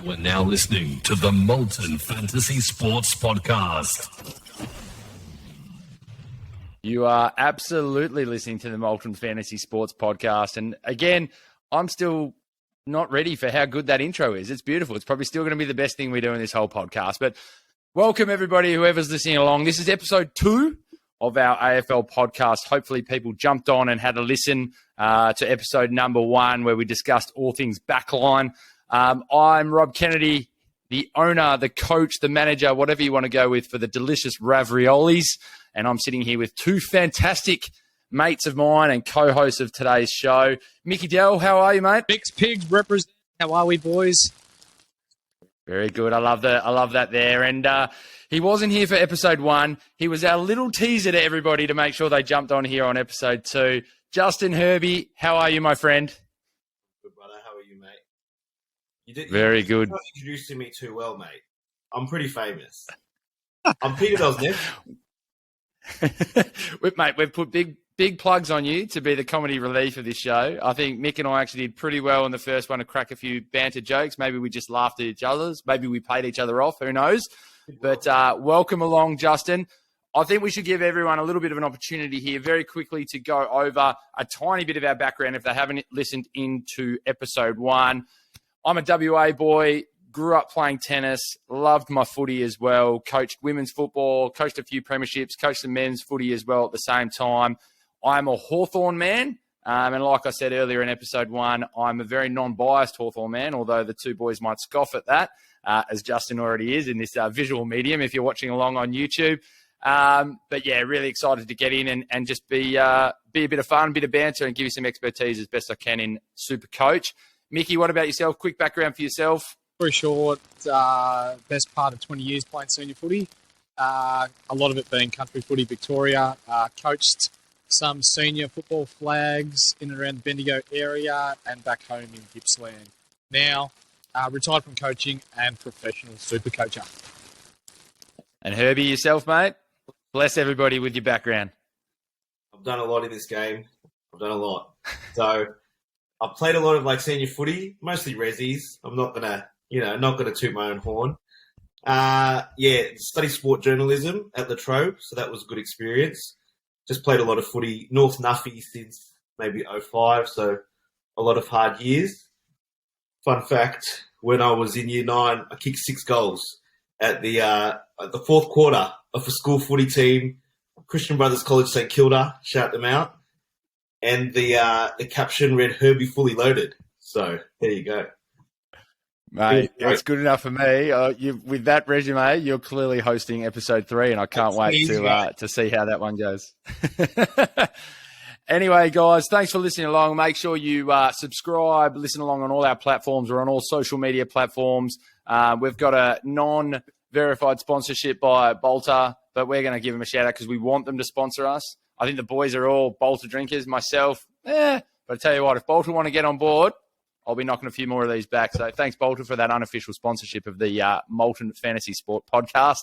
You are now listening to the Molten Fantasy Sports Podcast. You are absolutely listening to the Molten Fantasy Sports Podcast. And again, I'm still not ready for how good that intro is. It's beautiful. It's probably still going to be the best thing we do in this whole podcast. But welcome, everybody, whoever's listening along. This is episode 2 of our AFL podcast. Hopefully people jumped on and had a listen to episode number 1, where we discussed all things backline. I'm Rob Kennedy, the owner, the coach, the manager, whatever you want to go with, for the delicious Raviolis. And I'm sitting here with 2 fantastic mates of mine and co-hosts of today's show. Mickey Dell, how are you, mate? Mixed Pigs represent. How are we, boys? Very good. I love that there. And he wasn't here for episode 1. He was our little teaser to everybody to make sure they jumped on here on episode 2. Justin Herbie, how are you, my friend? Good, brother. How are you, mate? Very good. You're not introducing me too well, mate. I'm pretty famous. I'm Peter Bell's nephew. Mate, we've put big plugs on you to be the comedy relief of this show. I think Mick and I actually did pretty well in the first one to crack a few banter jokes. Maybe we just laughed at each other's. Maybe we played each other off. Who knows? But welcome along, Justin. I think we should give everyone a little bit of an opportunity here very quickly to go over a tiny bit of our background if they haven't listened into episode 1. I'm a WA boy, grew up playing tennis, loved my footy as well, coached women's football, coached a few premierships, coached the men's footy as well at the same time. I'm a Hawthorn man, and like I said earlier in episode 1, I'm a very non-biased Hawthorn man, although the 2 boys might scoff at that, as Justin already is in this visual medium if you're watching along on YouTube. But yeah, really excited to get in and just be a bit of fun, a bit of banter, and give you some expertise as best I can in Supercoach. Mickey, what about yourself? Quick background for yourself. Very short, best part of 20 years playing senior footy. A lot of it being country footy, Victoria. Coached some senior football flags in and around the Bendigo area and back home in Gippsland. Now, retired from coaching and professional super coacher. And Herbie, yourself, mate? Bless everybody with your background. I've done a lot in this game. I've done a lot. So I've played a lot of senior footy, mostly resis. I'm not gonna toot my own horn. Studied sport journalism at La Trobe, so that was a good experience. Just played a lot of footy, North Nuffy since maybe 2005, so a lot of hard years. Fun fact, when I was in year 9, I kicked 6 goals at the fourth quarter of a school footy team, Christian Brothers College St Kilda, shout them out. And the caption read, Herbie fully loaded. So there you go. Mate, that's good enough for me. With that resume, you're clearly hosting episode 3, and I can't wait to see how that one goes. Anyway, guys, thanks for listening along. Make sure you subscribe, listen along on all our platforms. We're on all social media platforms. We've got a non-verified sponsorship by Bolter, but we're going to give them a shout-out because we want them to sponsor us. I think the boys are all Bolter drinkers, myself. But I tell you what, if Bolter want to get on board, I'll be knocking a few more of these back. So thanks, Bolter, for that unofficial sponsorship of the Molten Fantasy Sport podcast.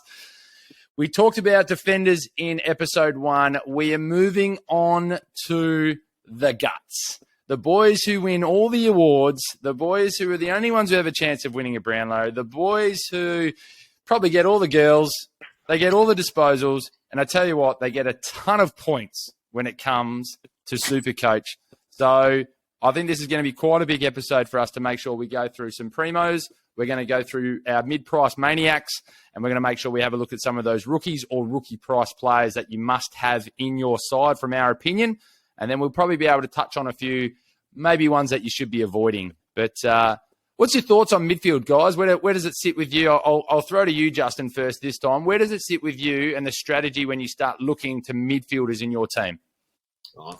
We talked about defenders in episode 1. We are moving on to the guts. The boys who win all the awards, the boys who are the only ones who have a chance of winning a Brownlow, the boys who probably get all the girls, they get all the disposals, and I tell you what, they get a ton of points when it comes to Supercoach. So I think this is going to be quite a big episode for us to make sure we go through some primos. We're going to go through our mid-price maniacs, and we're going to make sure we have a look at some of those rookies or rookie price players that you must have in your side from our opinion. And then we'll probably be able to touch on a few, maybe ones that you should be avoiding. But what's your thoughts on midfield, guys? Where does it sit with you? I'll throw to you, Justin, first this time. Where does it sit with you and the strategy when you start looking to midfielders in your team?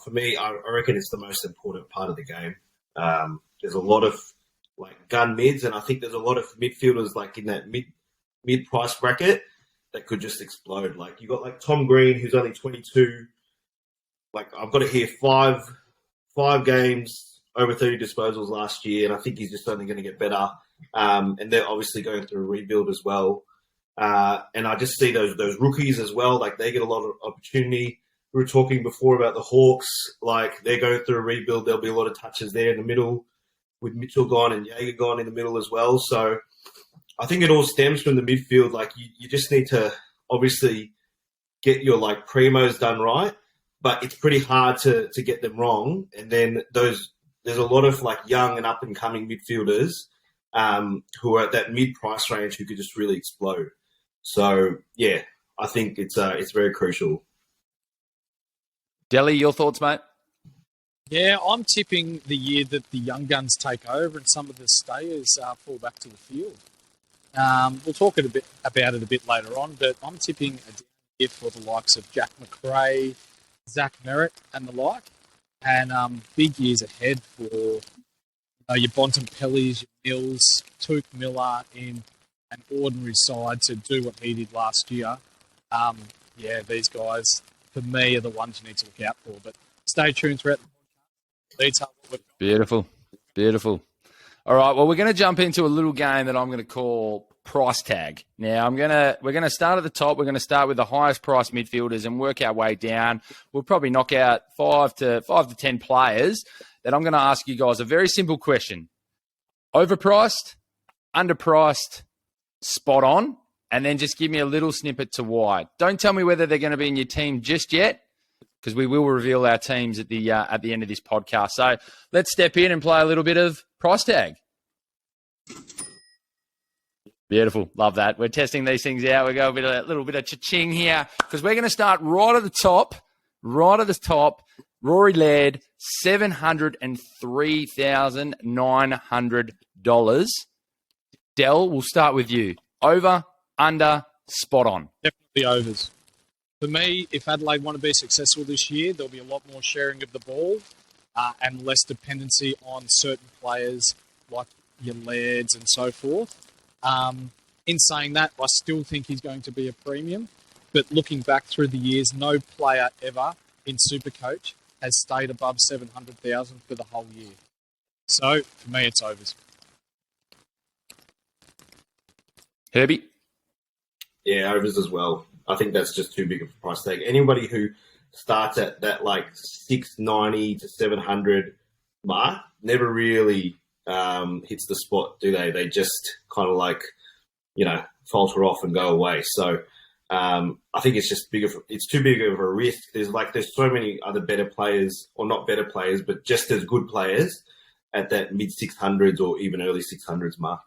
For me, I reckon it's the most important part of the game. There's a lot of gun mids, and I think there's a lot of midfielders in that mid price bracket that could just explode. You got Tom Green, who's only 22. I've got it here, five games, over 30 disposals last year, and I think he's just only going to get better. And they're obviously going through a rebuild as well. And I just see those rookies as well. They get a lot of opportunity. We were talking before about the Hawks. They're going through a rebuild. There'll be a lot of touches there in the middle with Mitchell gone and Jaeger gone in the middle as well. So I think it all stems from the midfield. Like you just need to obviously get your like primos done right, but it's pretty hard to get them wrong. And then there's a lot of like young and up and coming midfielders who are at that mid price range who could just really explode. So yeah, I think it's very crucial. Delhi, your thoughts, mate? Yeah, I'm tipping the year that the young guns take over and some of the stayers fall back to the field. We'll talk about it a bit later on, but I'm tipping a year for the likes of Jack McRae, Zach Merritt and the like, and big years ahead for your Bontempellis, your Mills, Touk Miller in an ordinary side to do what he did last year. These guys, for me, are the ones you need to look out for. But stay tuned throughout the detail. Beautiful. All right, well, we're going to jump into a little game that I'm going to call price tag. Now, we're going to start at the top. We're going to start with the highest price midfielders and work our way down. We'll probably knock out 5 to 10 players. Then I'm going to ask you guys a very simple question: overpriced, underpriced, spot on, and then just give me a little snippet to why. Don't tell me whether they're going to be in your team just yet, because we will reveal our teams at the end of this podcast. So let's step in and play a little bit of price tag. Beautiful. Love that. We're testing these things out. We go a little bit of cha-ching here, because we're going to start right at the top. Rory Laird, $703,900. Del, we'll start with you. Over, under, spot on. Definitely overs. For me, if Adelaide want to be successful this year, there'll be a lot more sharing of the ball and less dependency on certain players like your Lairds and so forth. In saying that, I still think he's going to be a premium. But looking back through the years, no player ever in Supercoach has stayed above 700,000 for the whole year. So, for me, it's overs. Herbie? Yeah, overs as well. I think that's just too big of a price tag. Anybody who starts at that like 690 to 700 mark never really hits the spot, do they? They just kind of like, falter off and go away. So I think it's just it's too big of a risk. There's so many other better players, or not better players, but just as good players at that mid 600s or even early 600s mark.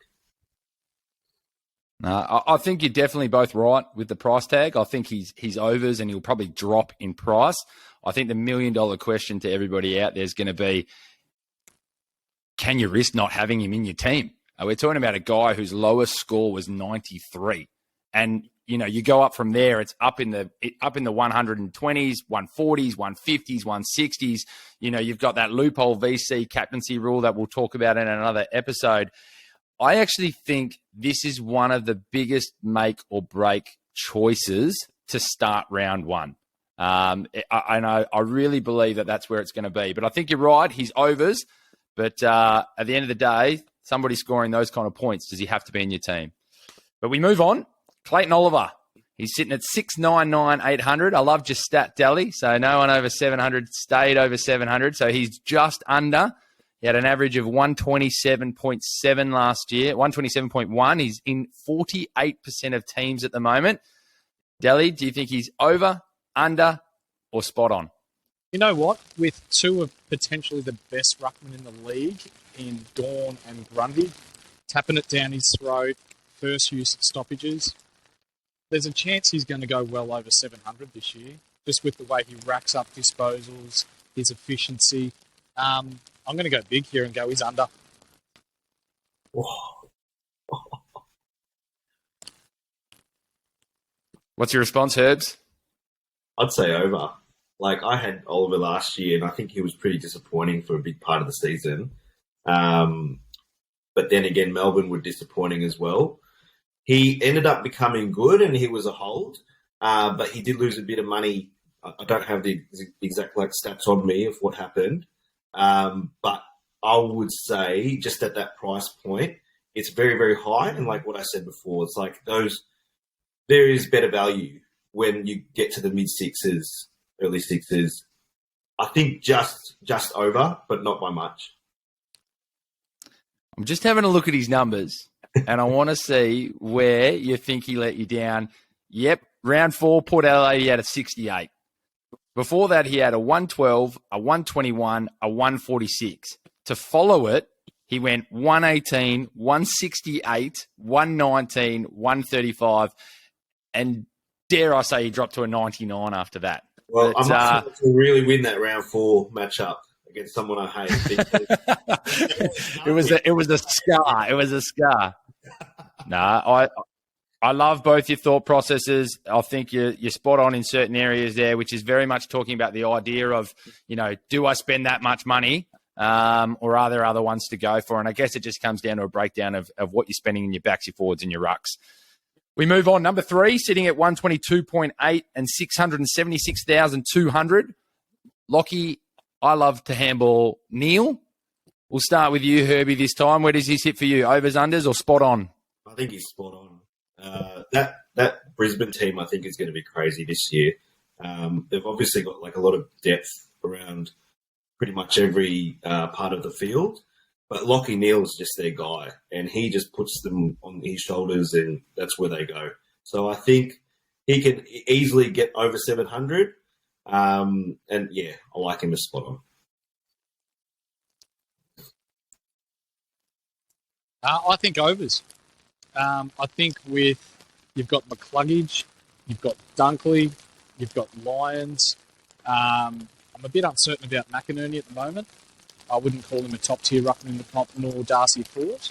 I think you're definitely both right with the price tag. I think he's overs and he'll probably drop in price. I think the $1 million question to everybody out there is going to be, can you risk not having him in your team? We're talking about a guy whose lowest score was 93. And, you go up from there, it's up in the 120s, 140s, 150s, 160s. You've got that loophole VC captaincy rule that we'll talk about in another episode. I actually think this is one of the biggest make or break choices to start round one. I really believe that that's where it's going to be. But I think you're right. He's overs. But at the end of the day, somebody scoring those kind of points, does he have to be in your team? But we move on. Clayton Oliver. He's sitting at 699,800. I love your stat, Dally. So no one over 700 stayed over 700. So he's just under. He had an average of 127.7 last year, 127.1. He's in 48% of teams at the moment. Dally, do you think he's over, under, or spot on? You know what? With two of potentially the best ruckmen in the league in Dawn and Grundy, tapping it down his throat, first use of stoppages, there's a chance he's going to go well over 700 this year, just with the way he racks up disposals, his efficiency. I'm going to go big here and go he's under. What's your response, Herbs? I'd say over. Like, I had Oliver last year, and I think he was pretty disappointing for a big part of the season. But then again, Melbourne were disappointing as well. He ended up becoming good, and he was a hold, but he did lose a bit of money. I don't have the exact stats on me of what happened, but I would say just at that price point, it's very, very high. And like what I said before, it's like there is better value when you get to the mid sixes, early sixes. I think just over, but not by much. I'm just having a look at his numbers. and I want to see where you think he let you down. Yep, round 4, Port Adelaide, he had a 68. Before that, he had a 112, a 121, a 146. To follow it, he went 118, 168, 119, 135, and dare I say he dropped to a 99 after that. Well, but, I'm not sure to really win that round 4 matchup against someone I hate. It was a scar. It was a scar. No, I love both your thought processes. I think you're spot on in certain areas there, which is very much talking about the idea of, do I spend that much money or are there other ones to go for? And I guess it just comes down to a breakdown of what you're spending in your backs, your forwards, and your rucks. We move on. Number 3, sitting at 122.8 and 676,200. Lockie, I love to handball Neil. We'll start with you, Herbie, this time. Where does he sit for you? Overs, unders, or spot on? I think he's spot on. That Brisbane team, I think, is going to be crazy this year. They've obviously got a lot of depth around pretty much every part of the field, but Lockie Neal's just their guy, and he just puts them on his shoulders, and that's where they go. So I think he can easily get over 700, and yeah, I like him as spot on. I think overs. I think you've got McCluggage, you've got Dunkley, you've got Lyons. I'm a bit uncertain about McInerney at the moment. I wouldn't call him a top-tier ruckman in the comp, nor Darcy Fort.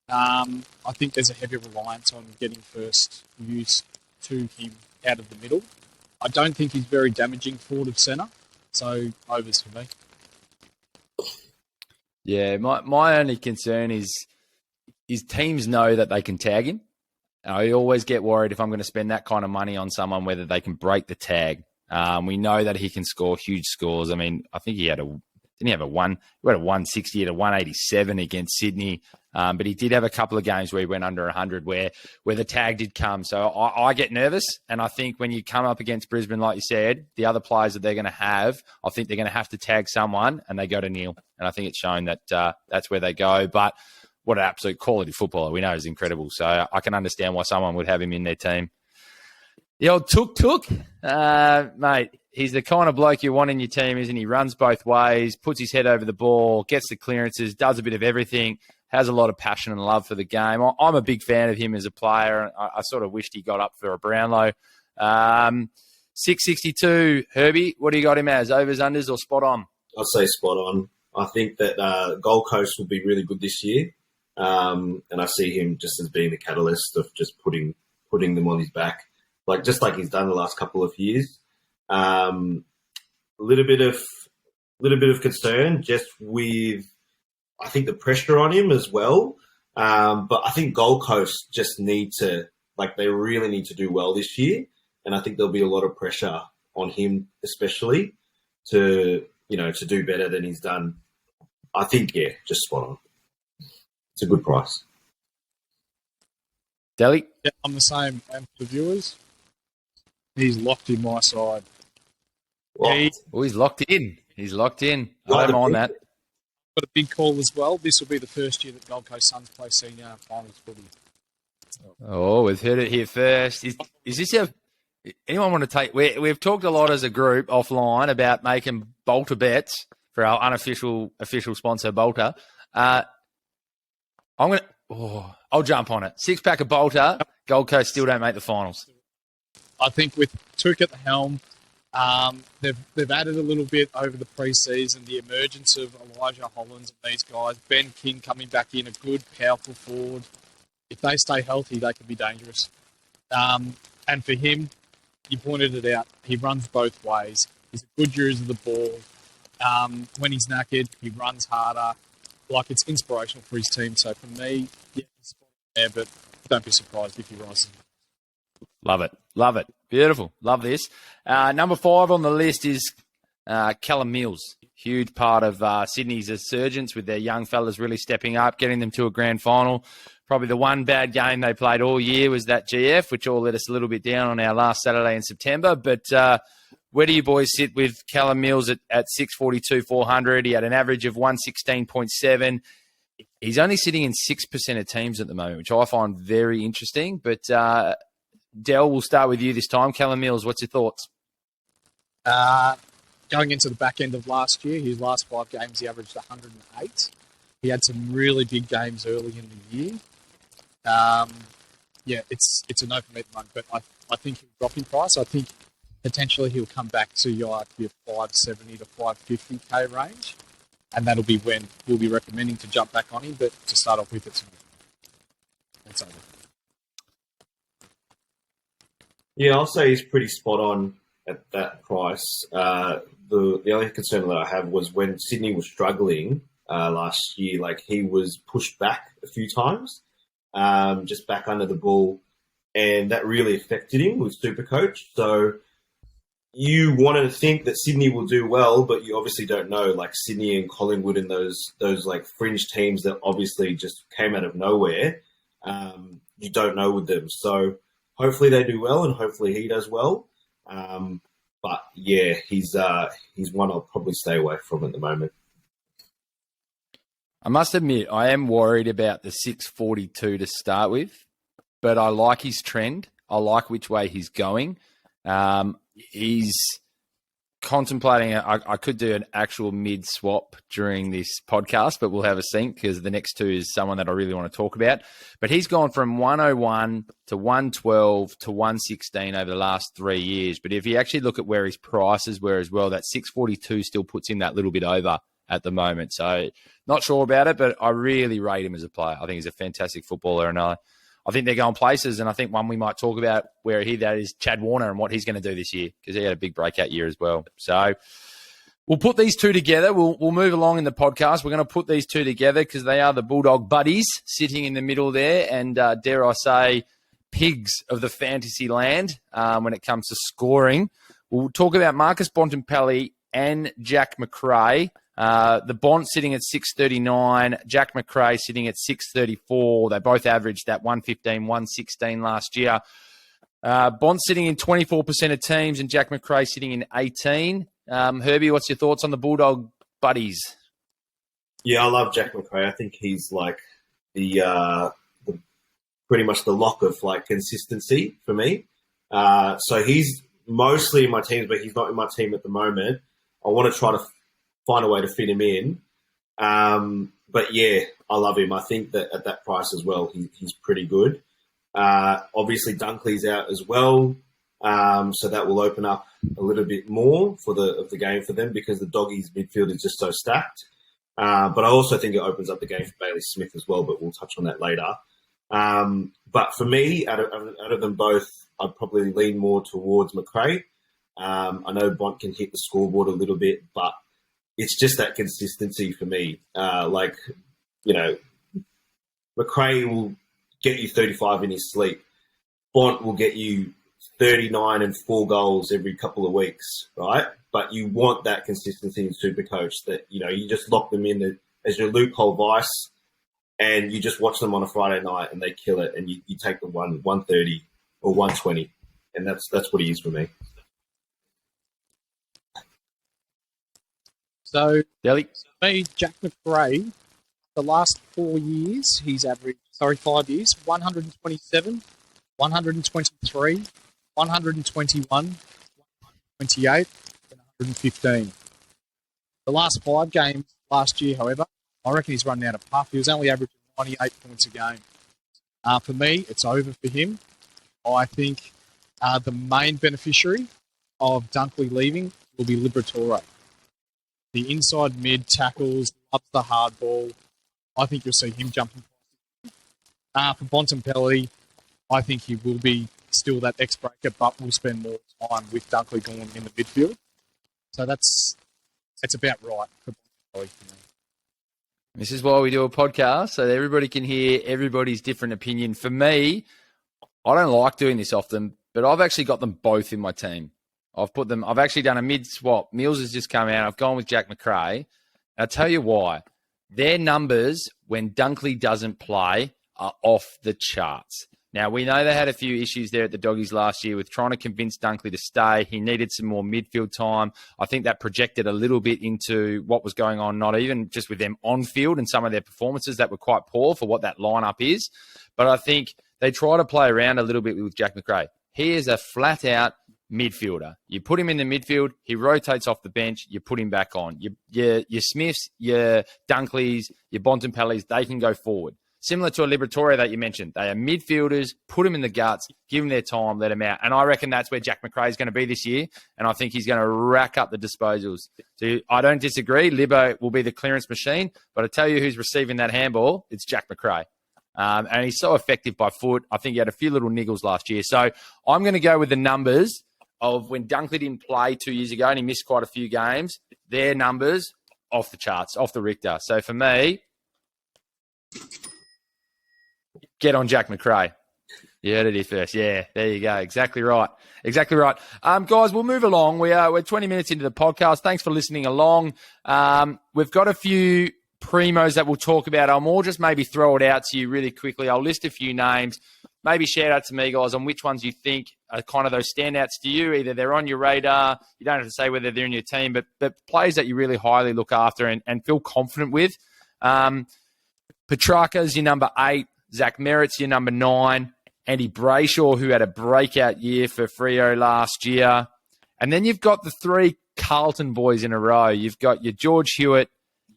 I think there's a heavy reliance on getting first use to him out of the middle. I don't think he's very damaging forward of centre, so overs for me. Yeah, my only concern is teams know that they can tag him. I always get worried if I'm going to spend that kind of money on someone, whether they can break the tag. We know that he can score huge scores. I mean, I think he had a 160 at a 187 against Sydney. But he did have a couple of games where he went under 100 where the tag did come. So I get nervous. And I think when you come up against Brisbane, like you said, the other players that they're going to have, I think they're going to have to tag someone, and they go to Neil. And I think it's shown that that's where they go. But what an absolute quality footballer we know is incredible. So I can understand why someone would have him in their team. The old Tuk, mate, he's the kind of bloke you want in your team, isn't he? Runs both ways, puts his head over the ball, gets the clearances, does a bit of everything, has a lot of passion and love for the game. I'm a big fan of him as a player. I sort of wished he got up for a Brownlow. 662, Herbie, what do you got him as? Overs, unders, or spot on? I'd say spot on. I think that Gold Coast will be really good this year. And I see him just as being the catalyst of just putting them on his back, just like he's done the last couple of years. A little bit of concern just with, I think, the pressure on him as well. But I think Gold Coast just they really need to do well this year, and I think there'll be a lot of pressure on him, especially to do better than he's done. I think, yeah, just spot on. It's a good price. Delhi? Yeah, I'm the same. And for viewers, he's locked in my side. He's locked in. He's locked in. I don't mind that. Got a big call as well. This will be the first year that Gold Coast Suns play senior finals footy. Oh, we've heard it here first. Is this anyone want to take? We've talked a lot as a group offline about making Bolter bets for our official sponsor, Bolter. I'll jump on it. 6-pack of Bolter. Gold Coast still don't make the finals. I think with Took at the helm, they've added a little bit over the pre-season. The emergence of Elijah Hollands and these guys, Ben King coming back in, a good, powerful forward. If they stay healthy, they can be dangerous. And for him, you pointed it out, he runs both ways. He's a good user of the ball. When he's knackered, he runs harder. It's inspirational for his team. So for me, yeah, he's there, but don't be surprised if he rises. Love it. Love it. Beautiful. Love this. Number 5 on the list is Callum Mills. Huge part of Sydney's resurgence with their young fellas really stepping up, getting them to a grand final. Probably the one bad game they played all year was that GF, which all let us a little bit down on our last Saturday in September. But where do you boys sit with Callum Mills at 642, 400? He had an average of 116.7. he's only sitting in 6% of teams at the moment, which I find very interesting. But Del, we'll start with you this time. Callum Mills, what's your thoughts? Going into the back end of last year, his last 5 games, he averaged 108. He had some really big games early in the year. It's a no for me at the moment, but I think he'll drop in price. I think potentially he'll come back to your 570 to 550k range, and that'll be when we'll be recommending to jump back on him. But to start off with, it's over. Yeah, I'll say he's pretty spot on at that price. The only concern that I have was when Sydney was struggling last year, like he was pushed back a few times, just back under the ball, and that really affected him with Supercoach. So you wanted to think that Sydney will do well, but you obviously don't know, like Sydney and Collingwood and those like fringe teams that obviously just came out of nowhere. You don't know with them. So hopefully they do well, and hopefully he does well. But yeah, he's one I'll probably stay away from at the moment. I must admit, I am worried about the 642 to start with, but I like his trend. I like which way he's going. He's contemplating, I could do an actual mid swap during this podcast, but we'll have a sync because the next two is someone that I really want to talk about. But he's gone from 101 to 112 to 116 over the last 3 years. But if you actually look at where his prices were as well, that 642 still puts him that little bit over at the moment. So not sure about it, but I really rate him as a player. I think he's a fantastic footballer, and I think they're going places, and I think one we might talk about where that is Chad Warner and what he's going to do this year, because he had a big breakout year as well. So we'll put these two together. We'll move along in the podcast. We're going to put these two together because they are the Bulldog buddies sitting in the middle there, and dare I say, pigs of the fantasy land when it comes to scoring. We'll talk about Marcus Bontempelli and Jack Macrae. The Bont sitting at 639, Jack Macrae sitting at 634. They both averaged that 115, 116 last year. Bont sitting in 24% of teams and Jack Macrae sitting in 18. Herbie, what's your thoughts on the Bulldog buddies? Yeah, I love Jack Macrae. I think he's like the pretty much the lock of like consistency for me. So he's mostly in my teams, but he's not in my team at the moment. I want to try to find a way to fit him in. But yeah, I love him. I think that at that price as well, he's pretty good. Obviously Dunkley's out as well. So that will open up a little bit more for the game for them, because the Doggies midfield is just so stacked. But I also think it opens up the game for Bailey Smith as well, but we'll touch on that later. But for me, out of them both, I'd probably lean more towards Macrae. I know Bont can hit the scoreboard a little bit, but it's just that consistency for me. Macrae will get you 35 in his sleep. Bont will get you 39 and 4 goals every couple of weeks, right? But you want that consistency in Supercoach, that, you just lock them in as your loophole vice, and you just watch them on a Friday night and they kill it, and you take the 130 or 120, and that's what he is for me. So, Delhi. me, Jack Macrae, the last 5 years, 127, 123, 121, 128, and 115. The last 5 games last year, however, I reckon he's running out of puff. He was only averaging 98 points a game. For me, it's over for him. I think the main beneficiary of Dunkley leaving will be Liberatore. The inside mid tackles, loves the hard ball. I think you'll see him jumping. For Bontempelli, I think he will be still that X-breaker, but will spend more time with Dunkley going in the midfield. So that's about right for Bontempelli for me. This is why we do a podcast, so that everybody can hear everybody's different opinion. For me, I don't like doing this often, but I've actually got them both in my team. I've actually done a mid-swap. Mills has just come out. I've gone with Jack Macrae. I'll tell you why. Their numbers, when Dunkley doesn't play, are off the charts. Now, we know they had a few issues there at the Doggies last year with trying to convince Dunkley to stay. He needed some more midfield time. I think that projected a little bit into what was going on, not even just with them on field and some of their performances that were quite poor for what that lineup is. But I think they try to play around a little bit with Jack McRae. He is a flat-out midfielder. You put him in the midfield, he rotates off the bench, you put him back on. Your Smiths, your Dunkleys, your Bontempellis, they can go forward. Similar to a Liberatoria that you mentioned. They are midfielders, put them in the guts, give them their time, let them out. And I reckon that's where Jack McRae is going to be this year. And I think he's going to rack up the disposals. So I don't disagree. Libbo will be the clearance machine. But I tell you who's receiving that handball, it's Jack McRae. And he's so effective by foot. I think he had a few little niggles last year. So I'm going to go with the numbers of when Dunkley didn't play 2 years ago and he missed quite a few games. Their numbers off the charts, off the Richter. So for me, get on Jack McRae. You heard it here first. Yeah, there you go. Exactly right. Exactly right. Guys, we'll move along. We're 20 minutes into the podcast. Thanks for listening along. We've got a few primos that we'll talk about. I'll more just maybe throw it out to you really quickly. I'll list a few names. Maybe shout out to me, guys, on which ones you think are kind of those standouts to you. Either they're on your radar. You don't have to say whether they're in your team, but players that you really highly look after and feel confident with. Petrarca's your number 8. Zach Merritt's your number 9. Andy Brayshaw, who had a breakout year for Freo last year. And then you've got the 3 Carlton boys in a row. You've got your George Hewitt,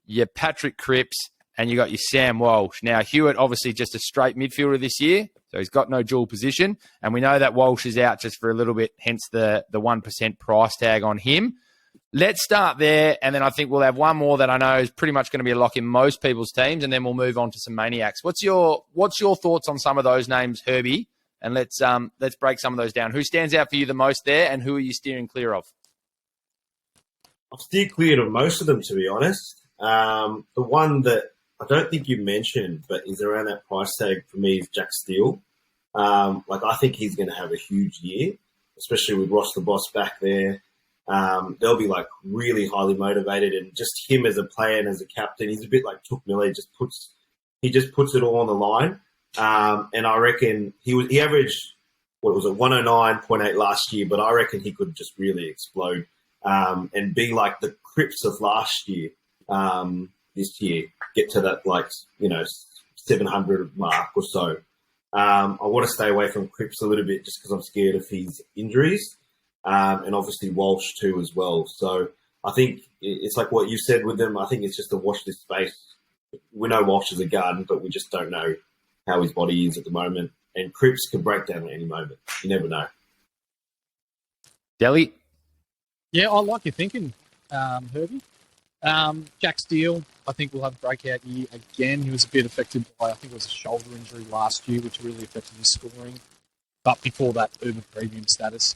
your Patrick Cripps, and you got your Sam Walsh. Now, Hewitt, obviously just a straight midfielder this year, so he's got no dual position. And we know that Walsh is out just for a little bit, hence the 1% price tag on him. Let's start there, and then I think we'll have one more that I know is pretty much going to be a lock in most people's teams, and then we'll move on to some maniacs. What's your thoughts on some of those names, Herbie? And let's break some of those down. Who stands out for you the most there, and who are you steering clear of? I've steered clear of most of them, to be honest. The one that I don't think you mentioned, but is around that price tag for me is Jack Steele. I think he's going to have a huge year, especially with Ross the Boss back there. They'll be really highly motivated, and just him as a player and as a captain, he's a bit like Touk Miller. He just puts it all on the line. And I reckon he averaged 109.8 last year, but I reckon he could just really explode and be like the Crips of last year. This year, get to that 700 mark or so. I want to stay away from Cripps a little bit just because I'm scared of his injuries. And obviously Walsh too as well. So I think it's like what you said with them. I think it's just to watch this space. We know Walsh is a gun, but we just don't know how his body is at the moment. And Cripps can break down at any moment. You never know. Delhi? Yeah, I like your thinking, Herbie. Jack Steele, I think, will have a breakout year again. He was a bit affected by, I think it was a shoulder injury last year, which really affected his scoring. But before that, uber premium status.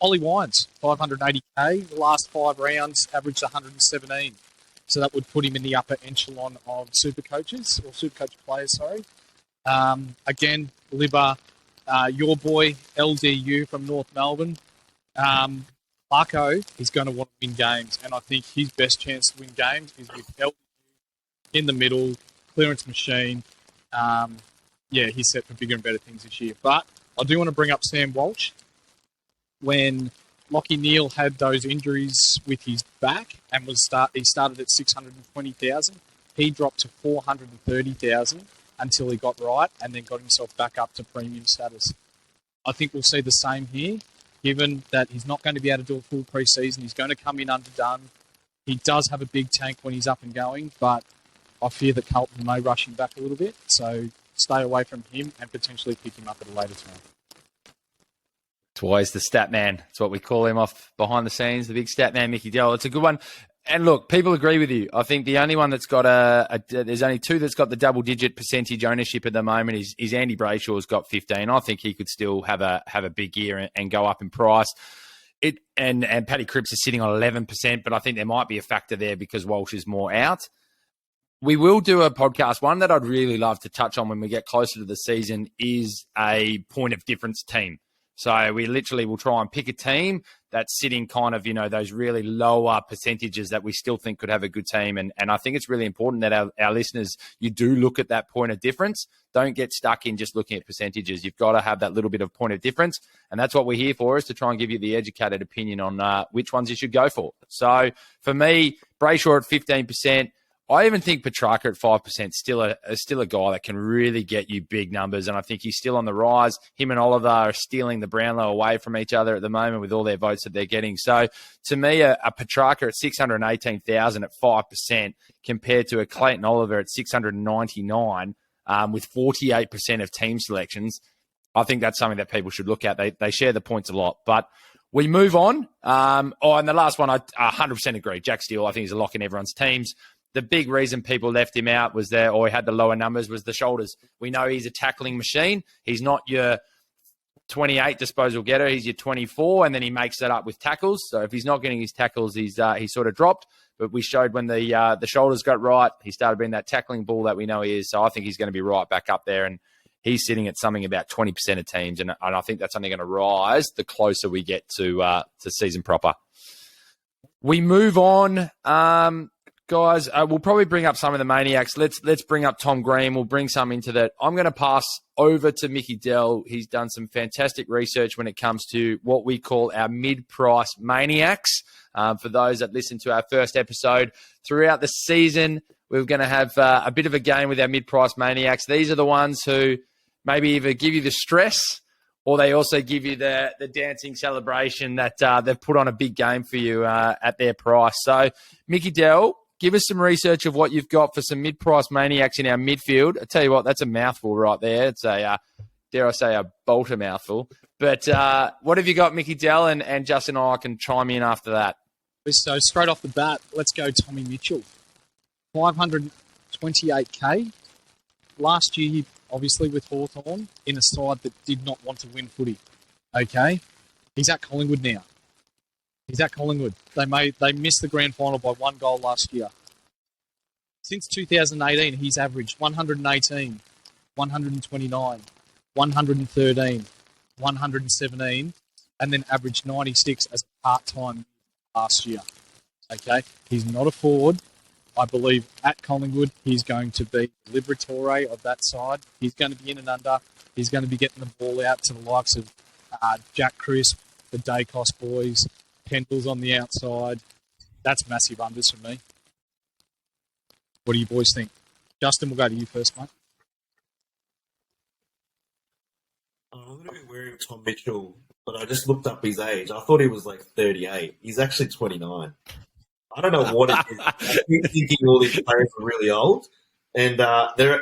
Ollie Wines, 580k. The last 5 rounds averaged 117. So that would put him in the upper echelon of Supercoaches, or Supercoach players, sorry. Again, Libba, your boy, LDU from North Melbourne. Marco is going to want to win games, and I think his best chance to win games is with LDU in the middle, clearance machine. He's set for bigger and better things this year. But I do want to bring up Sam Walsh. When Lachie Neale had those injuries with his back and he started at 620,000, he dropped to 430,000 until he got right and then got himself back up to premium status. I think we'll see the same here, given that he's not going to be able to do a full pre-season. He's going to come in underdone. He does have a big tank when he's up and going, but I fear that Carlton may rush him back a little bit. So stay away from him and potentially pick him up at a later time. It's always the stat man. It's what we call him off behind the scenes, the big stat man, Mickey Dell. It's a good one. And look, people agree with you. I think the only one that's got there's only 2 that's got the double-digit percentage ownership at the moment is Andy Brayshaw's got 15. I think he could still have a big year and go up in price. And Paddy Cripps is sitting on 11%, but I think there might be a factor there because Walsh is more out. We will do a podcast. One that I'd really love to touch on when we get closer to the season is a point of difference team. So we literally will try and pick a team that's sitting kind of, those really lower percentages that we still think could have a good team. And I think it's really important that our listeners, you do look at that point of difference. Don't get stuck in just looking at percentages. You've got to have that little bit of point of difference. And that's what we're here for, is to try and give you the educated opinion on which ones you should go for. So for me, Brayshaw at 15%. I even think Petrarca at 5% still a guy that can really get you big numbers, and I think he's still on the rise. Him and Oliver are stealing the Brownlow away from each other at the moment with all their votes that they're getting. So to me, a Petrarca at 618,000 at 5% compared to a Clayton Oliver at 699 with 48% of team selections, I think that's something that people should look at. They share the points a lot, but we move on. And the last one, I 100% agree. Jack Steele, I think, is a lock in everyone's teams. The big reason people left him out was there, or he had the lower numbers, was the shoulders. We know he's a tackling machine. He's not your 28 disposal getter. He's your 24, and then he makes that up with tackles. So if he's not getting his tackles, he's sort of dropped. But we showed when the shoulders got right, he started being that tackling bull that we know he is. So I think he's going to be right back up there, and he's sitting at something about 20% of teams, and I think that's only going to rise the closer we get to season proper. We move on. Guys, we'll probably bring up some of the maniacs. Let's bring up Tom Green. We'll bring some into that. I'm going to pass over to Mickey Dell. He's done some fantastic research when it comes to what we call our mid-price maniacs. For those that listened to our first episode, throughout the season, we're going to have a bit of a game with our mid-price maniacs. These are the ones who maybe either give you the stress, or they also give you the dancing celebration that they've put on a big game for you at their price. So, Mickey Dell, give us some research of what you've got for some mid-price maniacs in our midfield. I tell you what, that's a mouthful right there. It's dare I say, a bolter mouthful. But what have you got, Mickey Dell? And Justin and I can chime in after that. So straight off the bat, let's go Tommy Mitchell. 528K. Last year, obviously with Hawthorn, in a side that did not want to win footy. Okay? He's at Collingwood now. He's at Collingwood. They missed the grand final by 1 goal last year. Since 2018, he's averaged 118, 129, 113, 117, and then averaged 96 as a part-time last year. Okay? He's not a forward. I believe at Collingwood, he's going to be the liberatore of that side. He's going to be in and under. He's going to be getting the ball out to the likes of Jack Crisp, the Dacos boys, Pendle's on the outside. That's massive unders for me. What do you boys think? Justin, we'll go to you first, mate. I'm a little bit wary of Tom Mitchell, but I just looked up his age. I thought he was like 38. He's actually 29. I don't know what it is. I keep thinking all these players are really old. And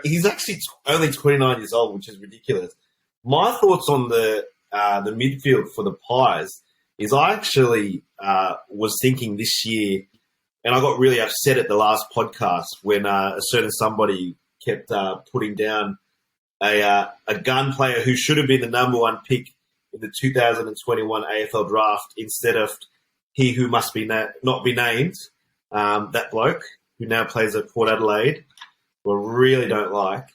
he's actually only 29 years old, which is ridiculous. My thoughts on the midfield for the Pies is I actually was thinking this year, and I got really upset at the last podcast when a certain somebody kept putting down a gun player who should have been the number one pick in the 2021 AFL draft instead of he who must be not be named, that bloke who now plays at Port Adelaide, who I really don't like.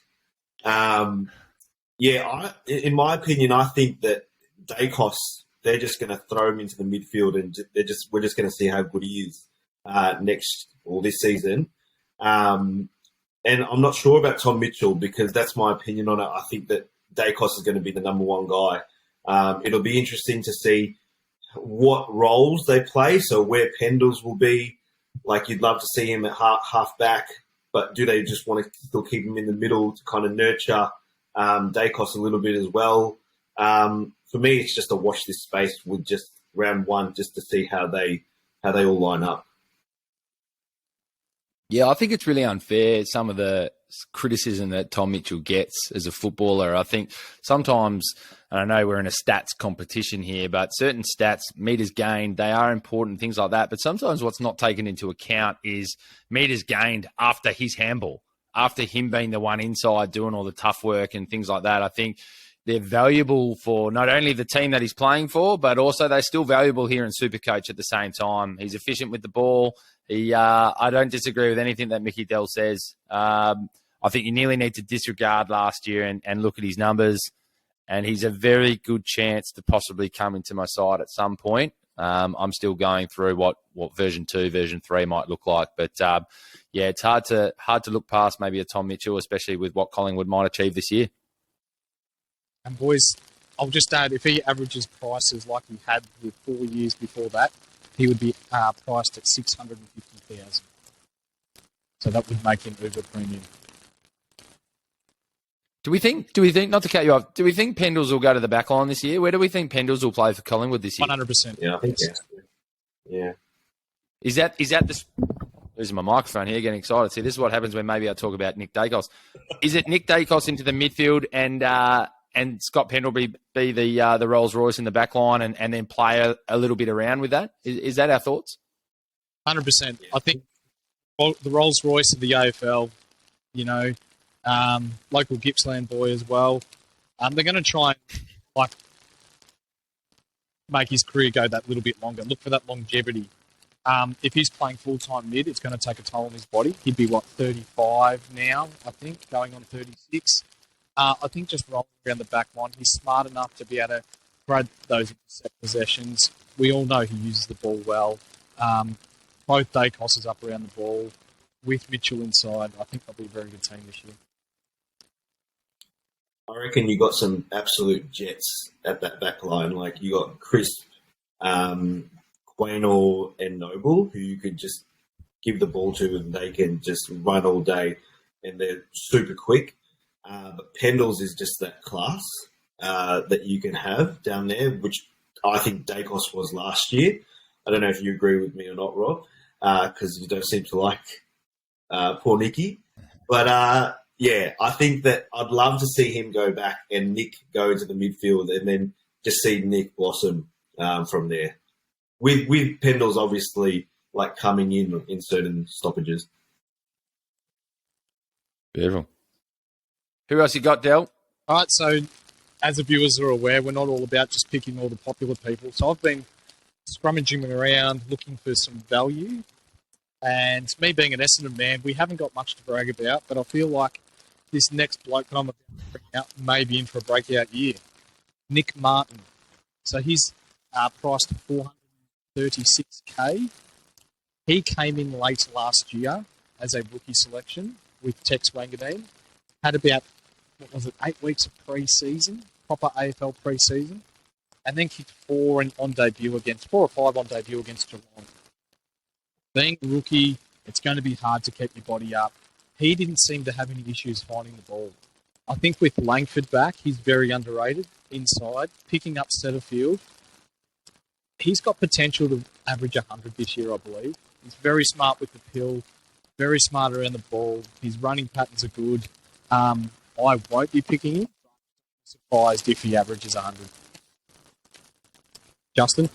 In my opinion, I think that Dacos, they're just going to throw him into the midfield, and we're just going to see how good he is this season. And I'm not sure about Tom Mitchell because that's my opinion on it. I think that Dacos is going to be the number one guy. It'll be interesting to see what roles they play. So where Pendles will be, like you'd love to see him at half back, but do they just want to still keep him in the middle to kind of nurture Dacos a little bit as well? For me, it's just to watch this space with just round one, just to see how they all line up. Yeah, I think it's really unfair, some of the criticism that Tom Mitchell gets as a footballer. I think sometimes, and I know we're in a stats competition here, but certain stats, metres gained, they are important, things like that. But sometimes what's not taken into account is metres gained after his handball, after him being the one inside doing all the tough work and things like that. I think they're valuable for not only the team that he's playing for, but also they're still valuable here in Supercoach at the same time. He's efficient with the ball. I don't disagree with anything that Mickey Dell says. I think you nearly need to disregard last year and look at his numbers. and he's a very good chance to possibly come into my side at some point. I'm still going through what version 2, version 3 might look like. But, it's hard to look past maybe a Tom Mitchell, especially with what Collingwood might achieve this year. And boys, I'll just add, if he averages prices like he had the 4 years before that, he would be priced at $650,000. So that would make him uber premium. Do we think, not to cut you off, do we think Pendles will go to the back line this year? Where do we think Pendles will play for Collingwood this year? 100%. Yeah, I think yes. Yeah. Is that this? Losing my microphone here, getting excited. See, this is what happens when maybe I talk about Nick Dacos. Is it Nick Dacos into the midfield and Scott Pendle be the Rolls Royce in the back line and then play a little bit around with that? Is that our thoughts? 100%. I think the Rolls Royce of the AFL, local Gippsland boy as well. They're going to try and make his career go that little bit longer. Look for that longevity. If he's playing full-time mid, it's going to take a toll on his body. He'd be, 35 now, I think, going on 36. I think just rolling around the back line, he's smart enough to be able to grade those intercept possessions. We all know he uses the ball well. Both Dacos is up around the ball with Mitchell inside. I think they'll be a very good team this year. I reckon you got some absolute jets at that back line. Like you got Chris, Quaynor and Noble, who you could just give the ball to and they can just run all day and they're super quick. But Pendles is just that class that you can have down there, which I think Dacos was last year. I don't know if you agree with me or not, Rob, because you don't seem to like poor Nicky. But, I think that I'd love to see him go back and Nick go into the midfield and then just see Nick blossom from there. With Pendles obviously coming in certain stoppages. Beautiful. Who else you got, Del? All right, so as the viewers are aware, we're not all about just picking all the popular people. So I've been scrummaging around looking for some value. And me being an Essendon man, we haven't got much to brag about, but I feel like this next bloke that I'm about to bring out may be in for a breakout year. Nick Martin. So he's priced at $436K. He came in late last year as a rookie selection with Tex Wangadine. Had about, 8 weeks of pre-season, proper AFL pre-season, and then kicked 4 or 5 on debut against Geelong. Being a rookie, it's going to be hard to keep your body up. He didn't seem to have any issues finding the ball. I think with Langford back, he's very underrated inside, picking up Setterfield. He's got potential to average 100 this year, I believe. He's very smart with the pill, very smart around the ball. His running patterns are good. I won't be picking him. I'm surprised if he averages 100. Justin?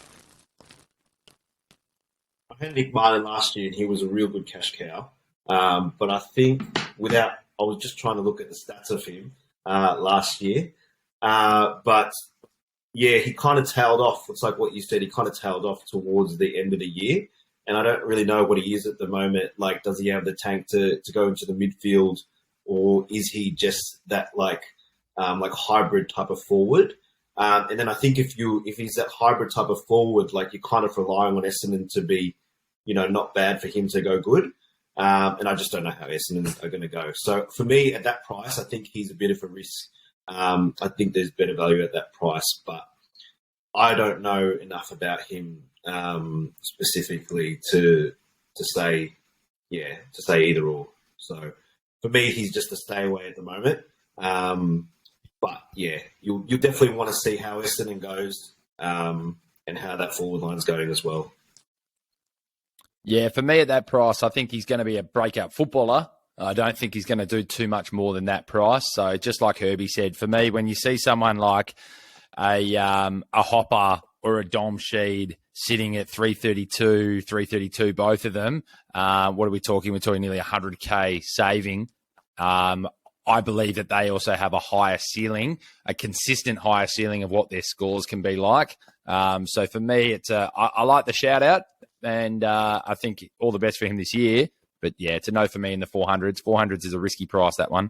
I had Nick Martin last year and he was a real good cash cow. But I think I was just trying to look at the stats of him last year. But yeah, he kind of tailed off. It's like what you said, he kind of tailed off towards the end of the year. And I don't really know what he is at the moment. Does he have the tank to go into the midfield? Or is he just that hybrid type of forward? And then I think if he's that hybrid type of forward, you're kind of relying on Essendon to be, not bad for him to go good. And I just don't know how Essendon are going to go. So for me, at that price, I think he's a bit of a risk. I think there's better value at that price, but I don't know enough about him specifically to say either or. So for me, he's just a stay away at the moment. But yeah, you'll definitely want to see how Essendon goes and how that forward line's going as well. Yeah, for me at that price, I think he's going to be a breakout footballer. I don't think he's going to do too much more than that price. So just like Herbie said, for me, when you see someone like a Hopper or a Dom Sheed sitting at 332, both of them, what are we talking? We're talking nearly 100K saving. I believe that they also have a higher ceiling, a consistent higher ceiling of what their scores can be like. So for me, I like the shout out, and I think all the best for him this year. But yeah, it's a no for me in the 400s. 400s is a risky price, that one.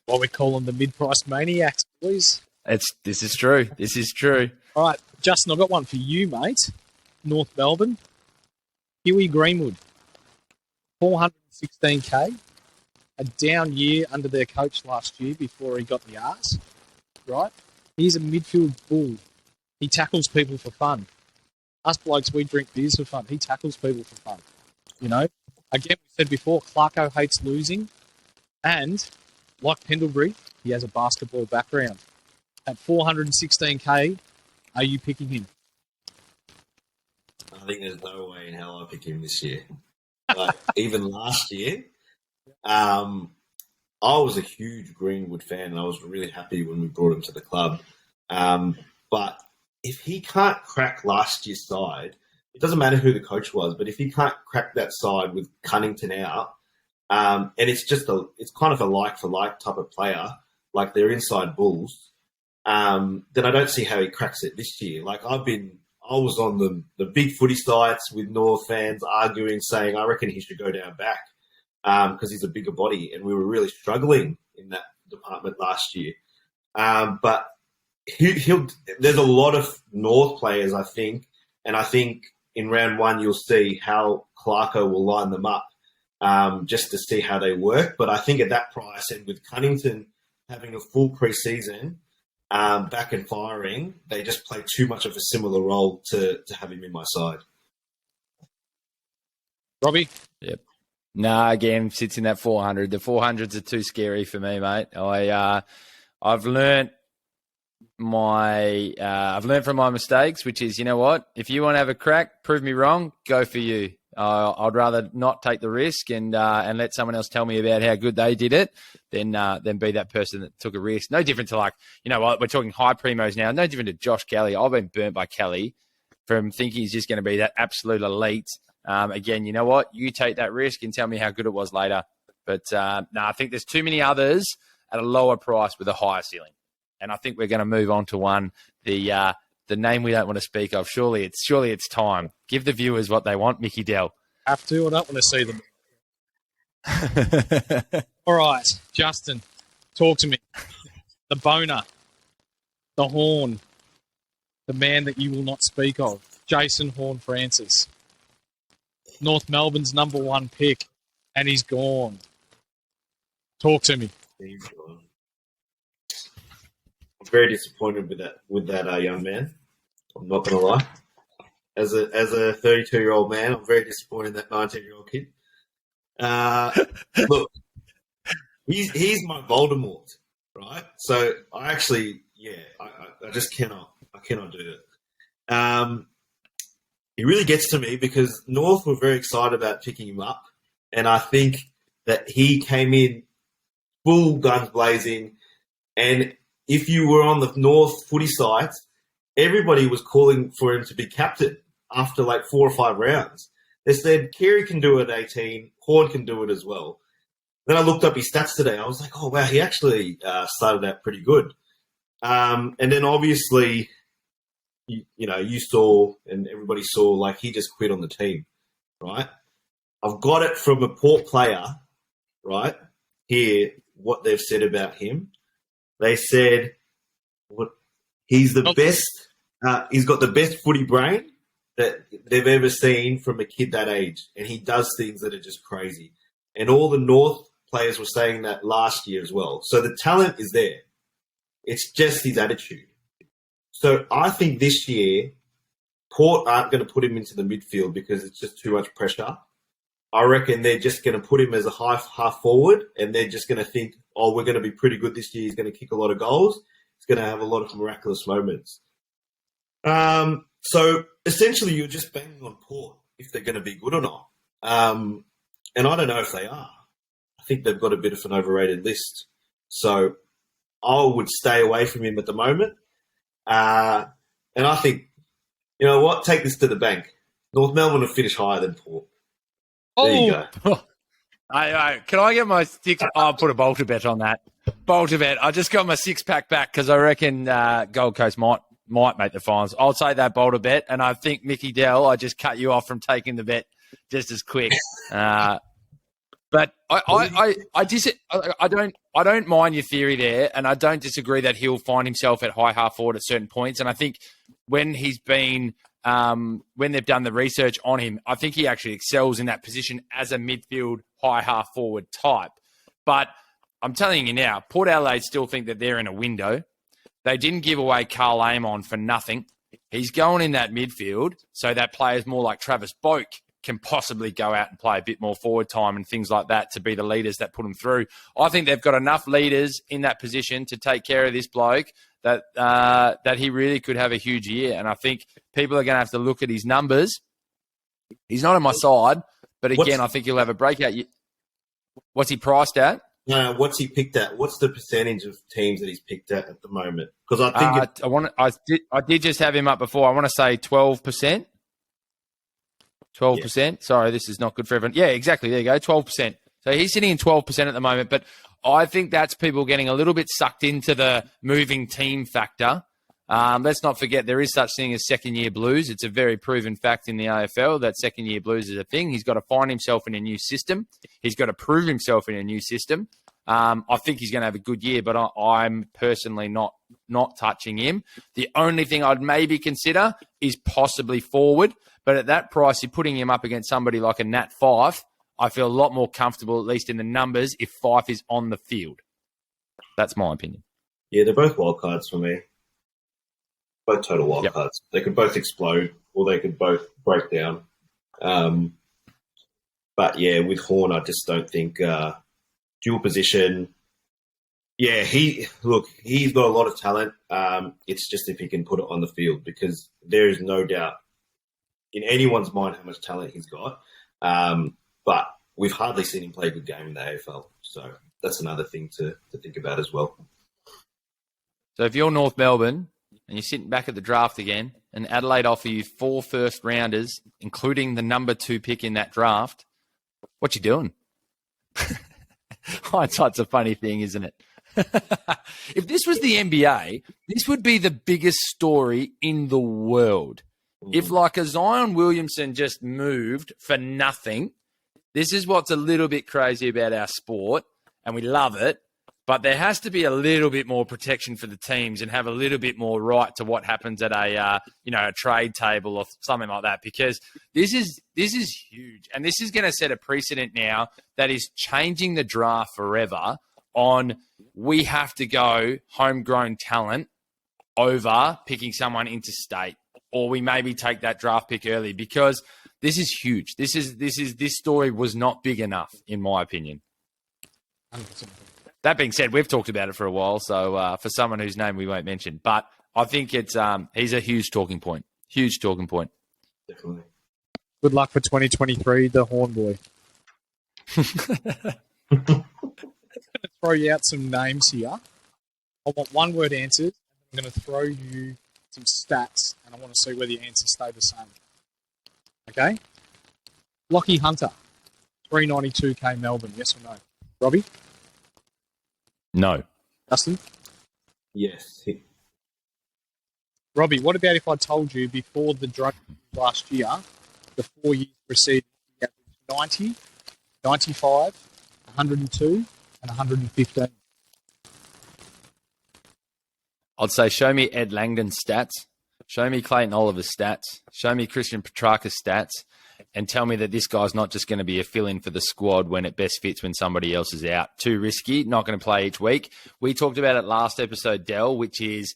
What we call them the mid-price maniacs, boys. This is true. This is true. All right, Justin, I've got one for you, mate. North Melbourne, Huey Greenwood, 416k. A down year under their coach last year before he got the arse, right? He's a midfield bull. He tackles people for fun. Us blokes, we drink beers for fun. He tackles people for fun. You know? Again, we said before, Clarko hates losing. And, like Pendlebury, he has a basketball background. At 416k, are you picking him? I think there's no way in hell I pick him this year. Like, even last year, I was a huge Greenwood fan and I was really happy when we brought him to the club. But if he can't crack last year's side, it doesn't matter who the coach was, but if he can't crack that side with Cunnington out, and it's kind of a like-for-like type of player, like they're inside Bulls, then I don't see how he cracks it this year. Like I was on the big footy sites with North fans arguing, saying, I reckon he should go down back because he's a bigger body. And we were really struggling in that department last year. But there's a lot of North players, I think. And I think in round one, you'll see how Clarko will line them up just to see how they work. But I think at that price and with Cunnington having a full pre-season, back and firing, they just play too much of a similar role to have him in my side. Robbie? Yep. Nah, again, sits in that 400. The 400s are too scary for me, mate. I've learnt from my mistakes, which is, you know what? If you want to have a crack, prove me wrong, go for you. I'd rather not take the risk and let someone else tell me about how good they did it than be that person that took a risk. No different to like, you know what, we're talking high primos now. No different to Josh Kelly. I've been burnt by Kelly from thinking he's just going to be that absolute elite. Again, you know what? You take that risk and tell me how good it was later. But I think there's too many others at a lower price with a higher ceiling. And I think we're going to move on to one, the name we don't want to speak of. Surely it's time. Give the viewers what they want, Mickey Dell. Have to. I don't want to see them. All right, Justin, talk to me. The boner, the horn, the man that you will not speak of, Jason Horne-Francis. North Melbourne's number one pick, and he's gone. Talk to me. I'm very disappointed with that young man. I'm not going to lie. As a 32-year-old man, I'm very disappointed in that 19-year-old kid. Look, he's my Voldemort, right? So I just cannot do it. He really gets to me because North were very excited about picking him up, and I think that he came in full guns blazing. And if you were on the North footy sites, everybody was calling for him to be captain after like 4 or 5 rounds. They said, Keary can do it at 18, Horn can do it as well. Then I looked up his stats today. I was like, oh, wow, he actually started out pretty good. And then obviously, you saw and everybody saw, like, he just quit on the team, right? I've got it from a Port player, right, here, what they've said about him. They said he's the best. He's got the best footy brain that they've ever seen from a kid that age, and he does things that are just crazy. And all the North players were saying that last year as well. So the talent is there. It's just his attitude. So I think this year, Port aren't going to put him into the midfield because it's just too much pressure. I reckon they're just going to put him as a half forward, and they're just going to think, oh, we're going to be pretty good this year. He's going to kick a lot of goals. He's going to have a lot of miraculous moments. So essentially, you're just banging on Port if they're going to be good or not. And I don't know if they are. I think they've got a bit of an overrated list. So I would stay away from him at the moment. And I think, you know what? Take this to the bank. North Melbourne will finish higher than Port. There you go. Can I get my six? I'll put a bolter bet on that. Bolter bet. I just got my 6-pack back because I reckon Gold Coast might make the finals. I'll take that bolter bet, and I think Mickey Dell, I just cut you off from taking the bet just as quick. But I don't mind your theory there, and I don't disagree that he'll find himself at high half forward at certain points. And I think when he's been when they've done the research on him, I think he actually excels in that position as a midfield high half forward type. But I'm telling you now, Port Adelaide still think that they're in a window. They didn't give away Carl Amon for nothing. He's going in that midfield so that players more like Travis Boak can possibly go out and play a bit more forward time and things like that to be the leaders that put them through. I think they've got enough leaders in that position to take care of this bloke that that he really could have a huge year. And I think people are going to have to look at his numbers. He's not on my side, but again, I think he'll have a breakout year. What's he priced at? No, what's he picked at? What's the percentage of teams that he's picked at the moment? Because I think I did just have him up before. I want to say 12%. 12%. Yeah. Sorry, this is not good for everyone. Yeah, exactly. There you go, 12%. So he's sitting in 12% at the moment, but I think that's people getting a little bit sucked into the moving team factor. Let's not forget there is such thing as second-year blues. It's a very proven fact in the AFL that second-year blues is a thing. He's got to find himself in a new system. He's got to prove himself in a new system. I think he's going to have a good year, but I'm personally not touching him. The only thing I'd maybe consider is possibly forward, but at that price, you're putting him up against somebody like a Nat Fyfe. I feel a lot more comfortable, at least in the numbers, if Fyfe is on the field. That's my opinion. Yeah, they're both wild cards for me. Both total wild cards. They could both explode or they could both break down. But yeah, with Horn, I just don't think dual position. Yeah, he's got a lot of talent. It's just if he can put it on the field, because there is no doubt in anyone's mind how much talent he's got. But we've hardly seen him play a good game in the AFL. So that's another thing to think about as well. So if you're North Melbourne and you're sitting back at the draft again and Adelaide offer you 4 first-rounders, including the number 2 pick in that draft, what you doing? Hindsight's a funny thing, isn't it? If this was the NBA, this would be the biggest story in the world. If like a Zion Williamson just moved for nothing, this is what's a little bit crazy about our sport, and we love it, but there has to be a little bit more protection for the teams and have a little bit more right to what happens at a trade table or something like that, because this is huge, and this is going to set a precedent now that is changing the draft forever. On we have to go homegrown talent over picking someone interstate, or we maybe take that draft pick early, because this is huge. This story was not big enough, in my opinion. 100%. That being said, we've talked about it for a while, so for someone whose name we won't mention, but I think it's he's a huge talking point. Huge talking point. Definitely. Good luck for 2023, the Horn Boy. I'm going to throw you out some names here. I want one-word answers. I'm going to throw you some stats, and I want to see whether your answers stay the same. Okay? Lockie Hunter, 392k Melbourne, yes or no? Robbie? No. Dustin? Yes. Robbie, what about if I told you before the drug last year, the 4 years preceding, he averaged 90, 95, 102, and 115? I'd say show me Ed Langdon's stats, show me Clayton Oliver's stats, show me Christian Petrarca's stats, and tell me that this guy's not just going to be a fill-in for the squad when it best fits when somebody else is out. Too risky, not going to play each week. We talked about it last episode, Del, which is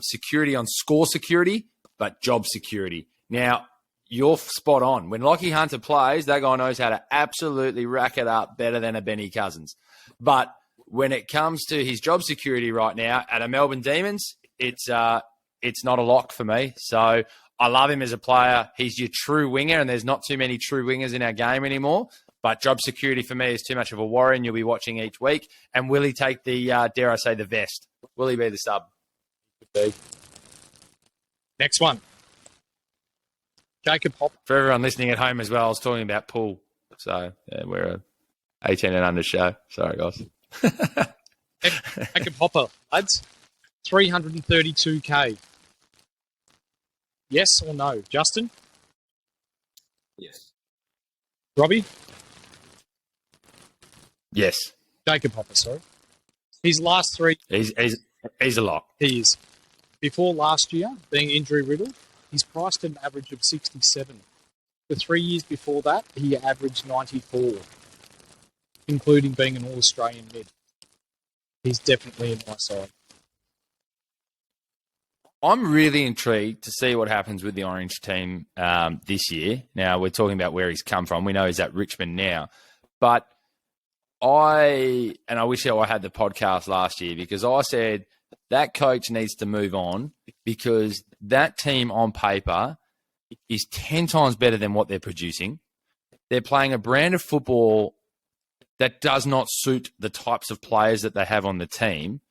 security on score security, but job security. Now, you're spot on. When Lockie Hunter plays, that guy knows how to absolutely rack it up better than a Benny Cousins. But when it comes to his job security right now at a Melbourne Demons, it's not a lock for me. So I love him as a player. He's your true winger, and there's not too many true wingers in our game anymore. But job security for me is too much of a worry, and you'll be watching each week. And will he take the, dare I say, the vest? Will he be the sub? Next one. Jacob Hopper. For everyone listening at home as well, I was talking about pool. So yeah, we're a 18 and under show. Sorry, guys. Jacob Hopper, lads. 332k. Yes or no? Justin? Yes. Robbie? Yes. Jacob Hopper, sorry. His last three... He's a lot. He is. Before last year, being injury-riddled, he's priced at an average of 67. The 3 years before that, he averaged 94, including being an All-Australian mid. He's definitely in my side. I'm really intrigued to see what happens with the Orange team this year. Now, we're talking about where he's come from. We know he's at Richmond now. But I wish I had the podcast last year, because I said that coach needs to move on, because that team on paper is 10 times better than what they're producing. They're playing a brand of football that does not suit the types of players that they have on the team.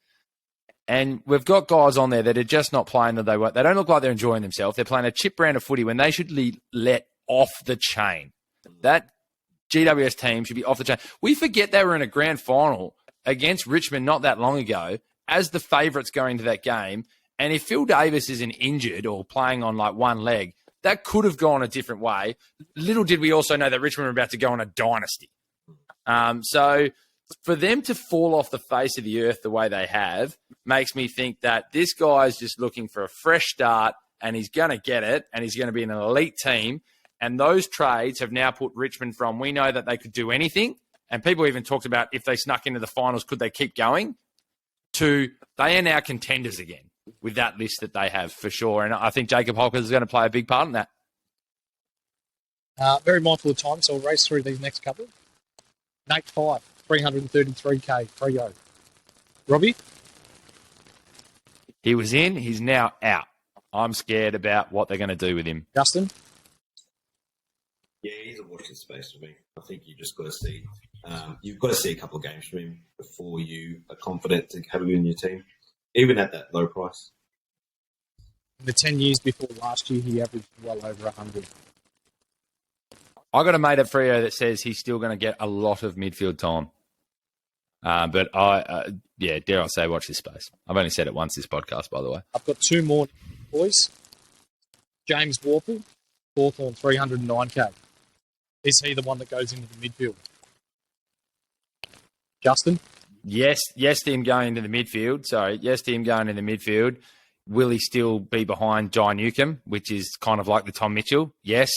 And we've got guys on there that are just not playing that they want. They don't look like they're enjoying themselves. They're playing a chip brand of footy when they should let off the chain. That GWS team should be off the chain. We forget they were in a grand final against Richmond not that long ago as the favourites going to that game. And if Phil Davis isn't injured or playing on like one leg, that could have gone a different way. Little did we also know that Richmond were about to go on a dynasty. So for them to fall off the face of the earth the way they have makes me think that this guy's just looking for a fresh start, and he's going to get it, and he's going to be in an elite team. And those trades have now put Richmond from, we know that they could do anything, and people even talked about if they snuck into the finals, could they keep going, to they are now contenders again with that list that they have, for sure. And I think Jacob Hopper is going to play a big part in that. Very mindful of time, so we'll race through these next couple. Nate Fife, 333k, Freo. Robbie? He was in, he's now out. I'm scared about what they're going to do with him. Justin? Yeah, he's a watch this space for me. I think you just got to see, you've got to see a couple of games from him before you are confident to have him in your team, even at that low price. In the 10 years before last year, he averaged well over 100. I got a mate at Freo that says he's still going to get a lot of midfield time. But dare I say, watch this space. I've only said it once this podcast, by the way. I've got two more boys. James Warple, Hawthorn, 309k. Is he the one that goes into the midfield? Justin? Yes, to him going into the midfield. Sorry, yes to him going into the midfield. Will he still be behind Jai Newcomb, which is kind of like the Tom Mitchell? Yes.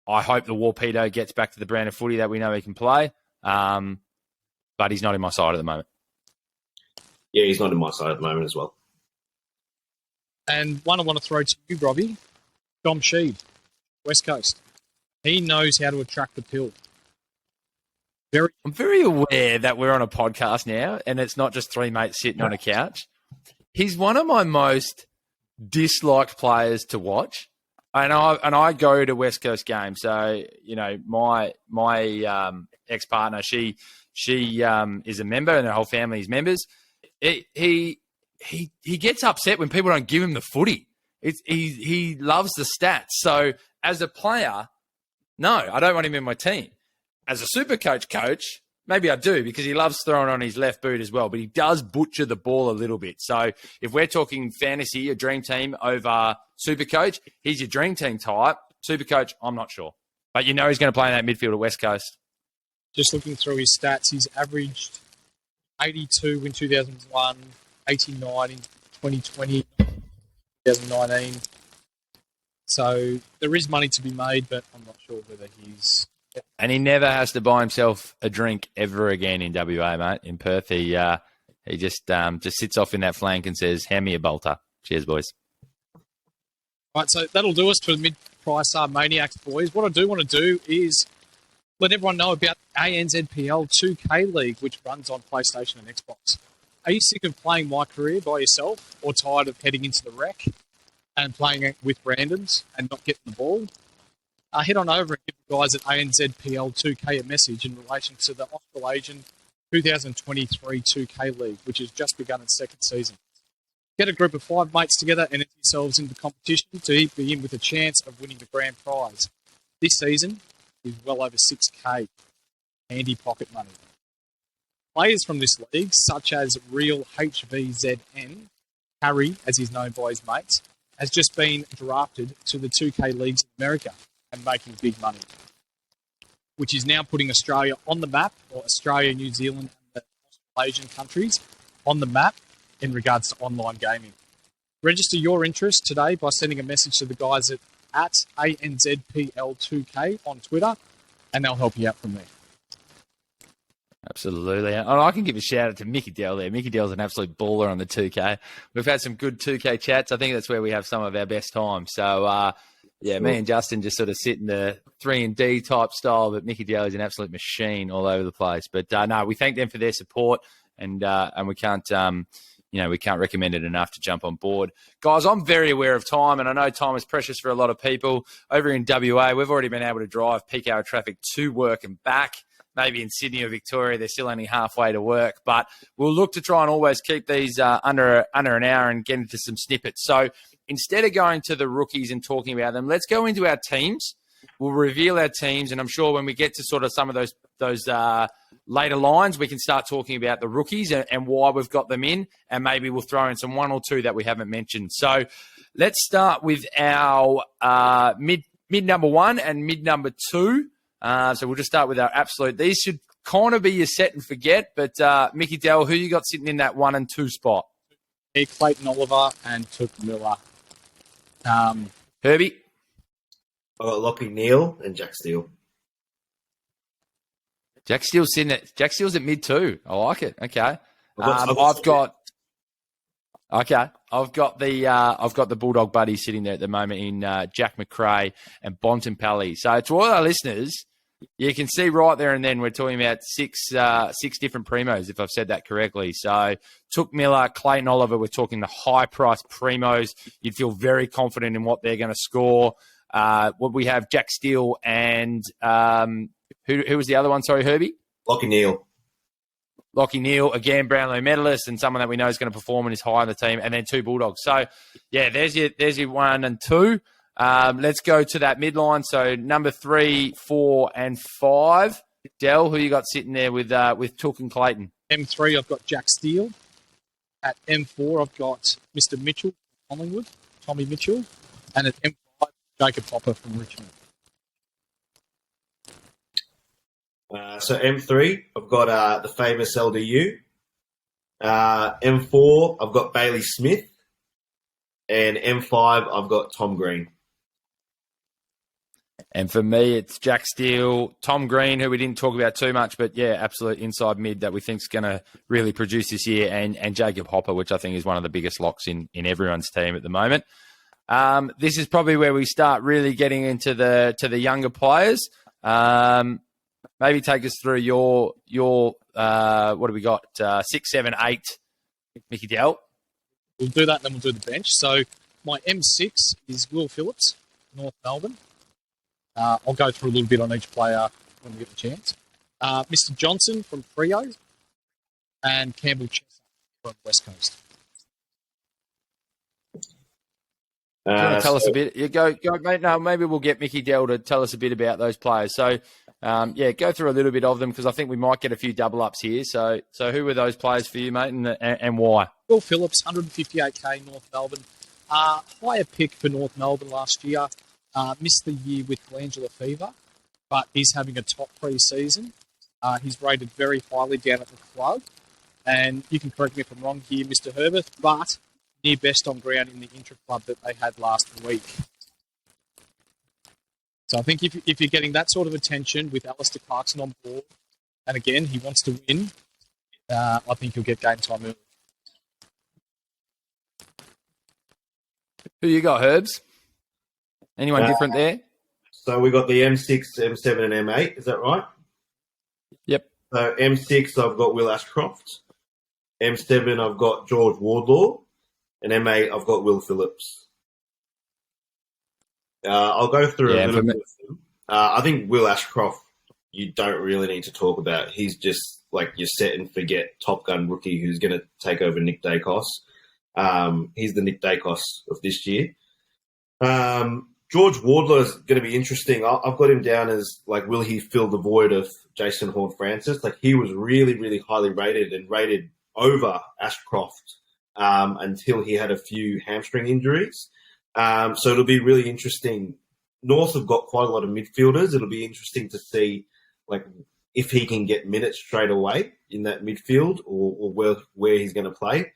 I hope the Warpedo gets back to the brand of footy that we know he can play. But he's not in my side at the moment. Yeah, he's not in my side at the moment as well. And one I want to throw to you, Robbie. Dom Sheed, West Coast. He knows how to attract the pill. I'm very aware that we're on a podcast now, and it's not just three mates sitting on a couch. He's one of my most disliked players to watch. And I go to West Coast games. So, you know, my ex-partner, she is a member, and her whole family is members. He gets upset when people don't give him the footy. He loves the stats. So as a player, no, I don't want him in my team. As a Supercoach coach, maybe I do, because he loves throwing on his left boot as well, but he does butcher the ball a little bit. So if we're talking fantasy, a dream team over Supercoach, he's your dream team type. Supercoach, I'm not sure. But you know he's going to play in that midfield at West Coast. Just looking through his stats, he's averaged 82 in 2001, 89 in 2020, 2019. So there is money to be made, but I'm not sure whether he's... And he never has to buy himself a drink ever again in WA, mate. In Perth, he just sits off in that flank and says, "Hand me a bolter." Cheers, boys. Right, so that'll do us for the mid-price maniacs, boys. What I do want to do is let everyone know about ANZPL 2K League, which runs on PlayStation and Xbox. Are you sick of playing My Career by yourself, or tired of heading into the wreck and playing it with randoms and not getting the ball? Head on over and give the guys at ANZPL 2K a message in relation to the Australasian 2023 2K League, which has just begun its second season. Get a group of 5 mates together and enter yourselves into the competition to be in with a chance of winning the grand prize. This season is well over 6K. Handy pocket money. Players from this league, such as Real HVZN, Harry, as he's known by his mates, has just been drafted to the 2K leagues in America and making big money. which is now putting Australia on the map, or Australia, New Zealand, and the Australasian countries on the map in regards to online gaming. Register your interest today by sending a message to the guys at ANZPL2K on Twitter, and they'll help you out from there. Absolutely. And I can give a shout out to Mickey Dell there. Mickey Dell's an absolute baller on the 2K. We've had some good 2K chats. I think that's where we have some of our best times. So, me and Justin just sort of sit in the 3-and-D type style, but Mickey Dell is an absolute machine all over the place. But, no, we thank them for their support, and we can't we can't recommend it enough to jump on board. Guys, I'm very aware of time, and I know time is precious for a lot of people. Over in WA, we've already been able to drive peak hour traffic to work and back. Maybe in Sydney or Victoria, they're still only halfway to work. But we'll look to try and always keep these under an hour and get into some snippets. So instead of going to the rookies and talking about them, let's go into our teams. We'll reveal our teams, and I'm sure when we get to sort of some of those later lines, we can start talking about the rookies and why we've got them in, and maybe we'll throw in some one or two that we haven't mentioned. So let's start with our mid number one and mid number two. So we'll just start with our absolute. These should kind of be your set and forget, but Mickey Dell, who you got sitting in that 1 and 2 spot? Clayton Oliver and Took Miller. Herbie? I got Lockie Neal and Jack Steele. Jack Steele's at mid 2. I like it. Okay. I've got the Bulldog buddy sitting there at the moment in Jack McRae and Bontempelli. So to all our listeners, you can see right there and then we're talking about six different primos, if I've said that correctly. So Took Miller, Clayton Oliver, we're talking the high-priced primos. You'd feel very confident in what they're going to score. What we have, Jack Steele and who was the other one? Sorry, Herbie? Lockie Neal. Lockie Neal, again, Brownlow medalist, and someone that we know is going to perform and is high on the team, and then 2 Bulldogs. So, yeah, there's your 1 and 2. Let's go to that midline. So, number 3, 4, and 5. Dell, who you got sitting there with Took and Clayton? M3, I've got Jack Steele. At M4, I've got Mr. Mitchell from Collingwood, Tommy Mitchell. And at M5, Jacob Hopper from Richmond. So M3, I've got the famous LDU. M4, I've got Bailey Smith. And M5, I've got Tom Green. And for me, it's Jack Steele, Tom Green, who we didn't talk about too much, but yeah, absolute inside mid that we think is going to really produce this year, and Jacob Hopper, which I think is one of the biggest locks in everyone's team at the moment. This is probably where we start really getting into the younger players. Maybe take us through your what do we got? 6, 7, 8, Mickey Dell. We'll do that, and then we'll do the bench. So my M6 is Will Phillips, North Melbourne. I'll go through a little bit on each player when we get the chance. Mr. Johnson from Freo and Campbell Chesser from West Coast. Do you want to tell us a bit? You go, mate. No, maybe we'll get Mickey Dell to tell us a bit about those players. So, go through a little bit of them because I think we might get a few double ups here. So who were those players for you, mate, and why? Will Phillips, 158k, North Melbourne. Higher pick for North Melbourne last year. Missed the year with glandular fever, but he's having a top pre-season. He's rated very highly down at the club. And you can correct me if I'm wrong here, Mr. Herbath, but near best on ground in the intra-club that they had last week. So I think if you're getting that sort of attention with Alistair Clarkson on board, and again, he wants to win, I think you'll get game time early. Who you got, Herbs? Anyone different there? So we got the M6, M7, and M8. Is that right? Yep. So M6, I've got Will Ashcroft. M7, I've got George Wardlaw. And M8, I've got Will Phillips. I'll go through a little bit of them. I think Will Ashcroft, you don't really need to talk about. He's just like your set and forget Top Gun rookie who's going to take over Nick Dacos. He's the Nick Dacos of this year. George Wardlaw is going to be interesting. I've got him down as, like, will he fill the void of Jason Horne-Francis? Like, he was really, really highly rated and rated over Ashcroft until he had a few hamstring injuries. So it'll be really interesting. North have got quite a lot of midfielders. It'll be interesting to see like if he can get minutes straight away in that midfield or where he's going to play.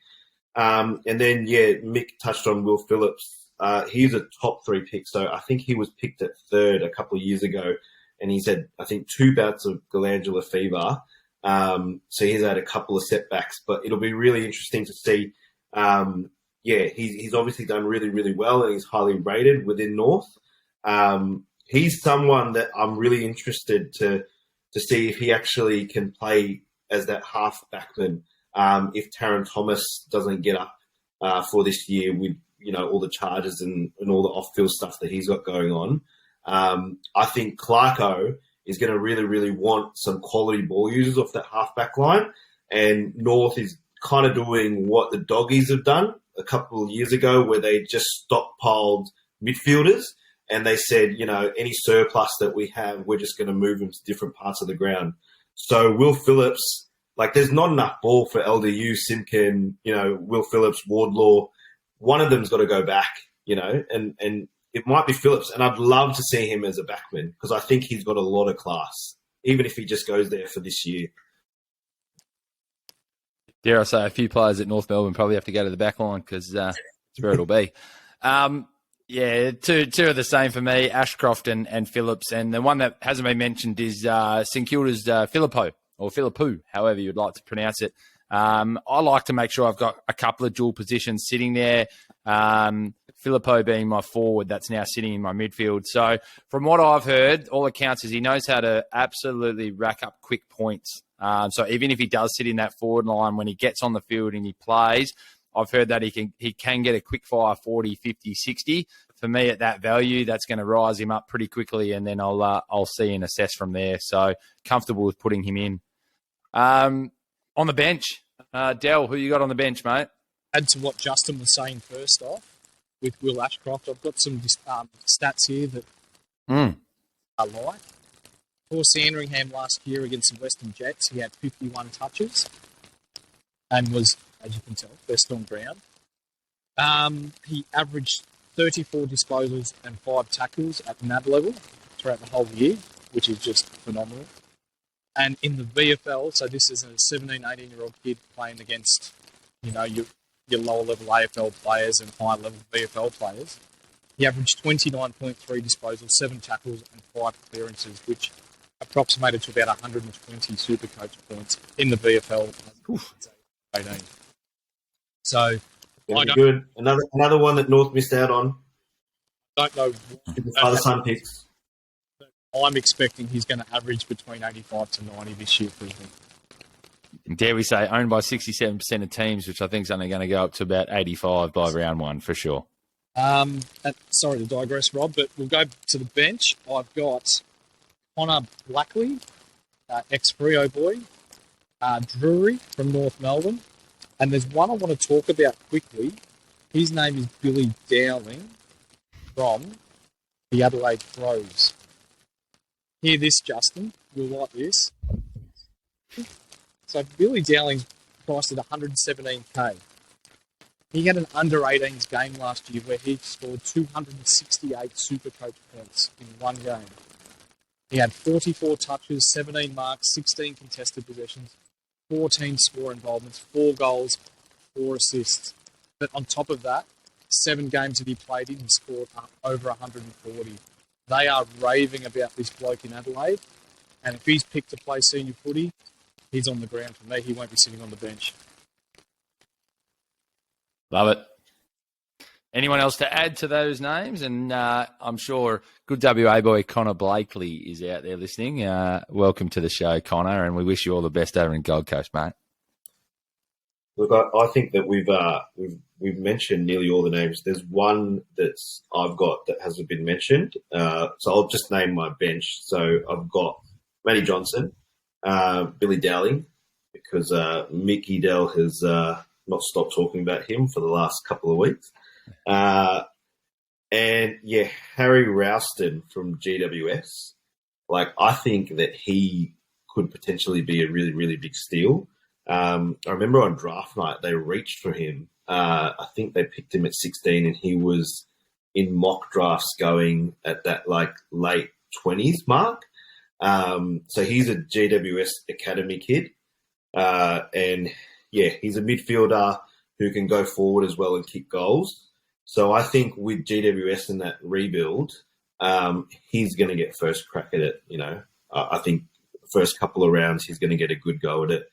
And then, Mick touched on Will Phillips. He's a top 3 pick. So I think he was picked at 3rd a couple of years ago. And he's had, I think, 2 bouts of glandular fever. So he's had a couple of setbacks. But it'll be really interesting to see. He's obviously done really, really well and he's highly rated within North. He's someone that I'm really interested to see if he actually can play as that half backman if Taron Thomas doesn't get up for this year with, all the charges and all the off-field stuff that he's got going on. I think Clarko is going to really, really want some quality ball users off that half-back line, and North is kind of doing what the Doggies have done a couple of years ago where they just stockpiled midfielders and they said, any surplus that we have, we're just going to move them to different parts of the ground. So Will Phillips, there's not enough ball for LDU, Simpkin, Will Phillips, Wardlaw. One of them's got to go back, and it might be Phillips. And I'd love to see him as a backman because I think he's got a lot of class, even if he just goes there for this year. Dare I say, a few players at North Melbourne probably have to go to the back line because it's where it'll be. Two are the same for me, Ashcroft and Phillips. And the one that hasn't been mentioned is St Kilda's Filippo, or Philippou, however you'd like to pronounce it. I like to make sure I've got a couple of dual positions sitting there. Filippo being my forward, that's now sitting in my midfield. So from what I've heard, all accounts is he knows how to absolutely rack up quick points. So even if he does sit in that forward line, when he gets on the field and he plays, I've heard that he can get a quick fire 40, 50, 60. For me, at that value, that's going to rise him up pretty quickly, and then I'll see and assess from there. So comfortable with putting him in. On the bench, Del, who you got on the bench, mate? Add to what Justin was saying first off with Will Ashcroft. I've got some stats here that I like. For Sandringham last year against the Western Jets, he had 51 touches and was, as you can tell, best on ground. He averaged 34 disposals and 5 tackles at NAB level throughout the whole year, which is just phenomenal. And in the VFL, so this is a 17, 18-year-old kid playing against, your lower-level AFL players and higher-level VFL players. He averaged 29.3 disposals, 7 tackles and 5 clearances, which approximated to about 120 Supercoach points in the VFL. 18. So, good. Another one that North missed out on. Don't know. Father-son picks. I'm expecting he's going to average between 85 to 90 this year for him. Dare we say, owned by 67% of teams, which I think is only going to go up to about 85 by round 1 for sure. Sorry to digress, Rob, but we'll go to the bench. I've got Connor Blackley, ex-Freo boy, Drury from North Melbourne, and there's one I want to talk about quickly. His name is Billy Dowling from the Adelaide Crows. Hear this, Justin. You'll like this. So Billy Dowling's priced at 117k. He had an under-18s game last year where he scored 268 Supercoach points in one game. He had 44 touches, 17 marks, 16 contested possessions, 14 score involvements, 4 goals, 4 assists. But on top of that, 7 games that he played in, he scored over 140. They are raving about this bloke in Adelaide. And if he's picked to play senior footy, he's on the ground for me. He won't be sitting on the bench. Love it. Anyone else to add to those names? And I'm sure good WA boy Connor Blakely is out there listening. Welcome to the show, Connor, and we wish you all the best over in Gold Coast, mate. Look, I think that we've mentioned nearly all the names. There's one that's I've got that hasn't been mentioned. So I'll just name my bench. So I've got Matty Johnson, Billy Dowling, because Mickey Dell has not stopped talking about him for the last couple of weeks. And Harry Rouston from GWS. I think that he could potentially be a really, really big steal. I remember on draft night, they reached for him. I think they picked him at 16 and he was in mock drafts going at that late 20s mark. So he's a GWS Academy kid. And yeah, he's a midfielder who can go forward as well and kick goals. So I think with GWS in that rebuild, he's going to get first crack at it. I think first couple of rounds he's going to get a good go at it.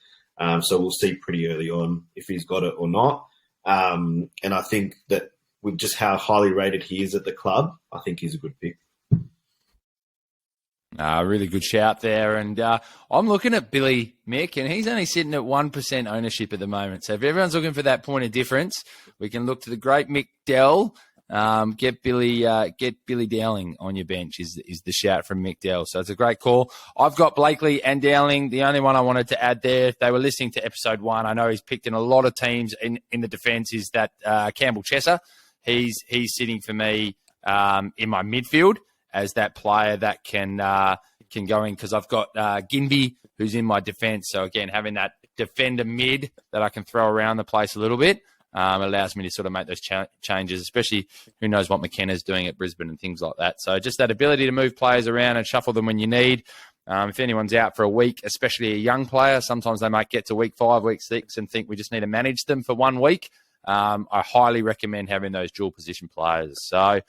So we'll see pretty early on if he's got it or not. And I think that with just how highly rated he is at the club, I think he's a good pick. Really good shout there. And I'm looking at Billy Mick, and he's only sitting at 1% ownership at the moment. So if everyone's looking for that point of difference, we can look to the great Mick Dell. Get Billy Dowling on your bench is the shout from Mick Dell. So it's a great call. I've got Blakely and Dowling. The only one I wanted to add there, if they were listening to episode 1, I know he's picked in a lot of teams in the defence, is that Campbell Chesser. He's sitting for me in my midfield as that player that can go in, because I've got Ginby, who's in my defence. So, again, having that defender mid that I can throw around the place a little bit allows me to sort of make those changes, especially who knows what McKenna's doing at Brisbane and things like that. So just that ability to move players around and shuffle them when you need. If anyone's out for a week, especially a young player, sometimes they might get to week 5, week 6 and think we just need to manage them for 1 week. I highly recommend having those dual position players. So,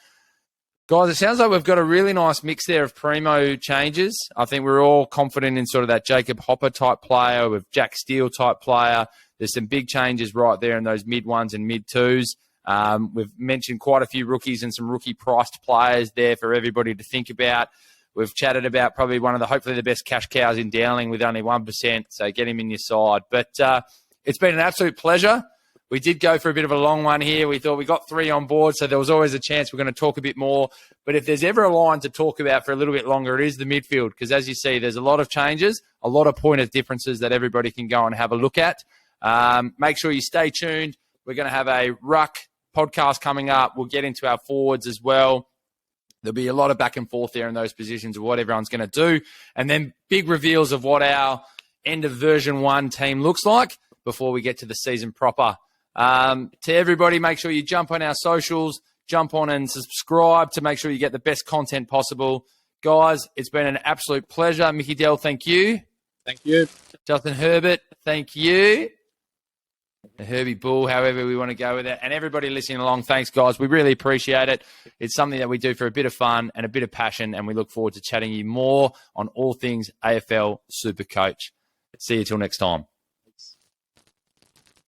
guys, it sounds like we've got a really nice mix there of primo changes. I think we're all confident in sort of that Jacob Hopper type player with Jack Steele type player. There's some big changes right there in those mid 1s and mid 2s. We've mentioned quite a few rookies and some rookie priced players there for everybody to think about. We've chatted about probably hopefully the best cash cows in Dowling with only 1%. So get him in your side. But it's been an absolute pleasure. We did go for a bit of a long one here. We thought we got 3 on board, so there was always a chance we're going to talk a bit more. But if there's ever a line to talk about for a little bit longer, it is the midfield, because as you see, there's a lot of changes, a lot of point of differences that everybody can go and have a look at. Make sure you stay tuned. We're going to have a ruck podcast coming up. We'll get into our forwards as well. There'll be a lot of back and forth there in those positions of what everyone's going to do. And then big reveals of what our end of version 1 team looks like before we get to the season proper. To everybody, make sure you jump on our socials, jump on and subscribe to make sure you get the best content possible. Guys, it's been an absolute pleasure. Mickey Dell, thank you. Thank you. Justin Herbert, thank you. The Herbie Bull, however we want to go with it. And everybody listening along, thanks, guys. We really appreciate it. It's something that we do for a bit of fun and a bit of passion, and we look forward to chatting you more on all things AFL Supercoach. See you till next time.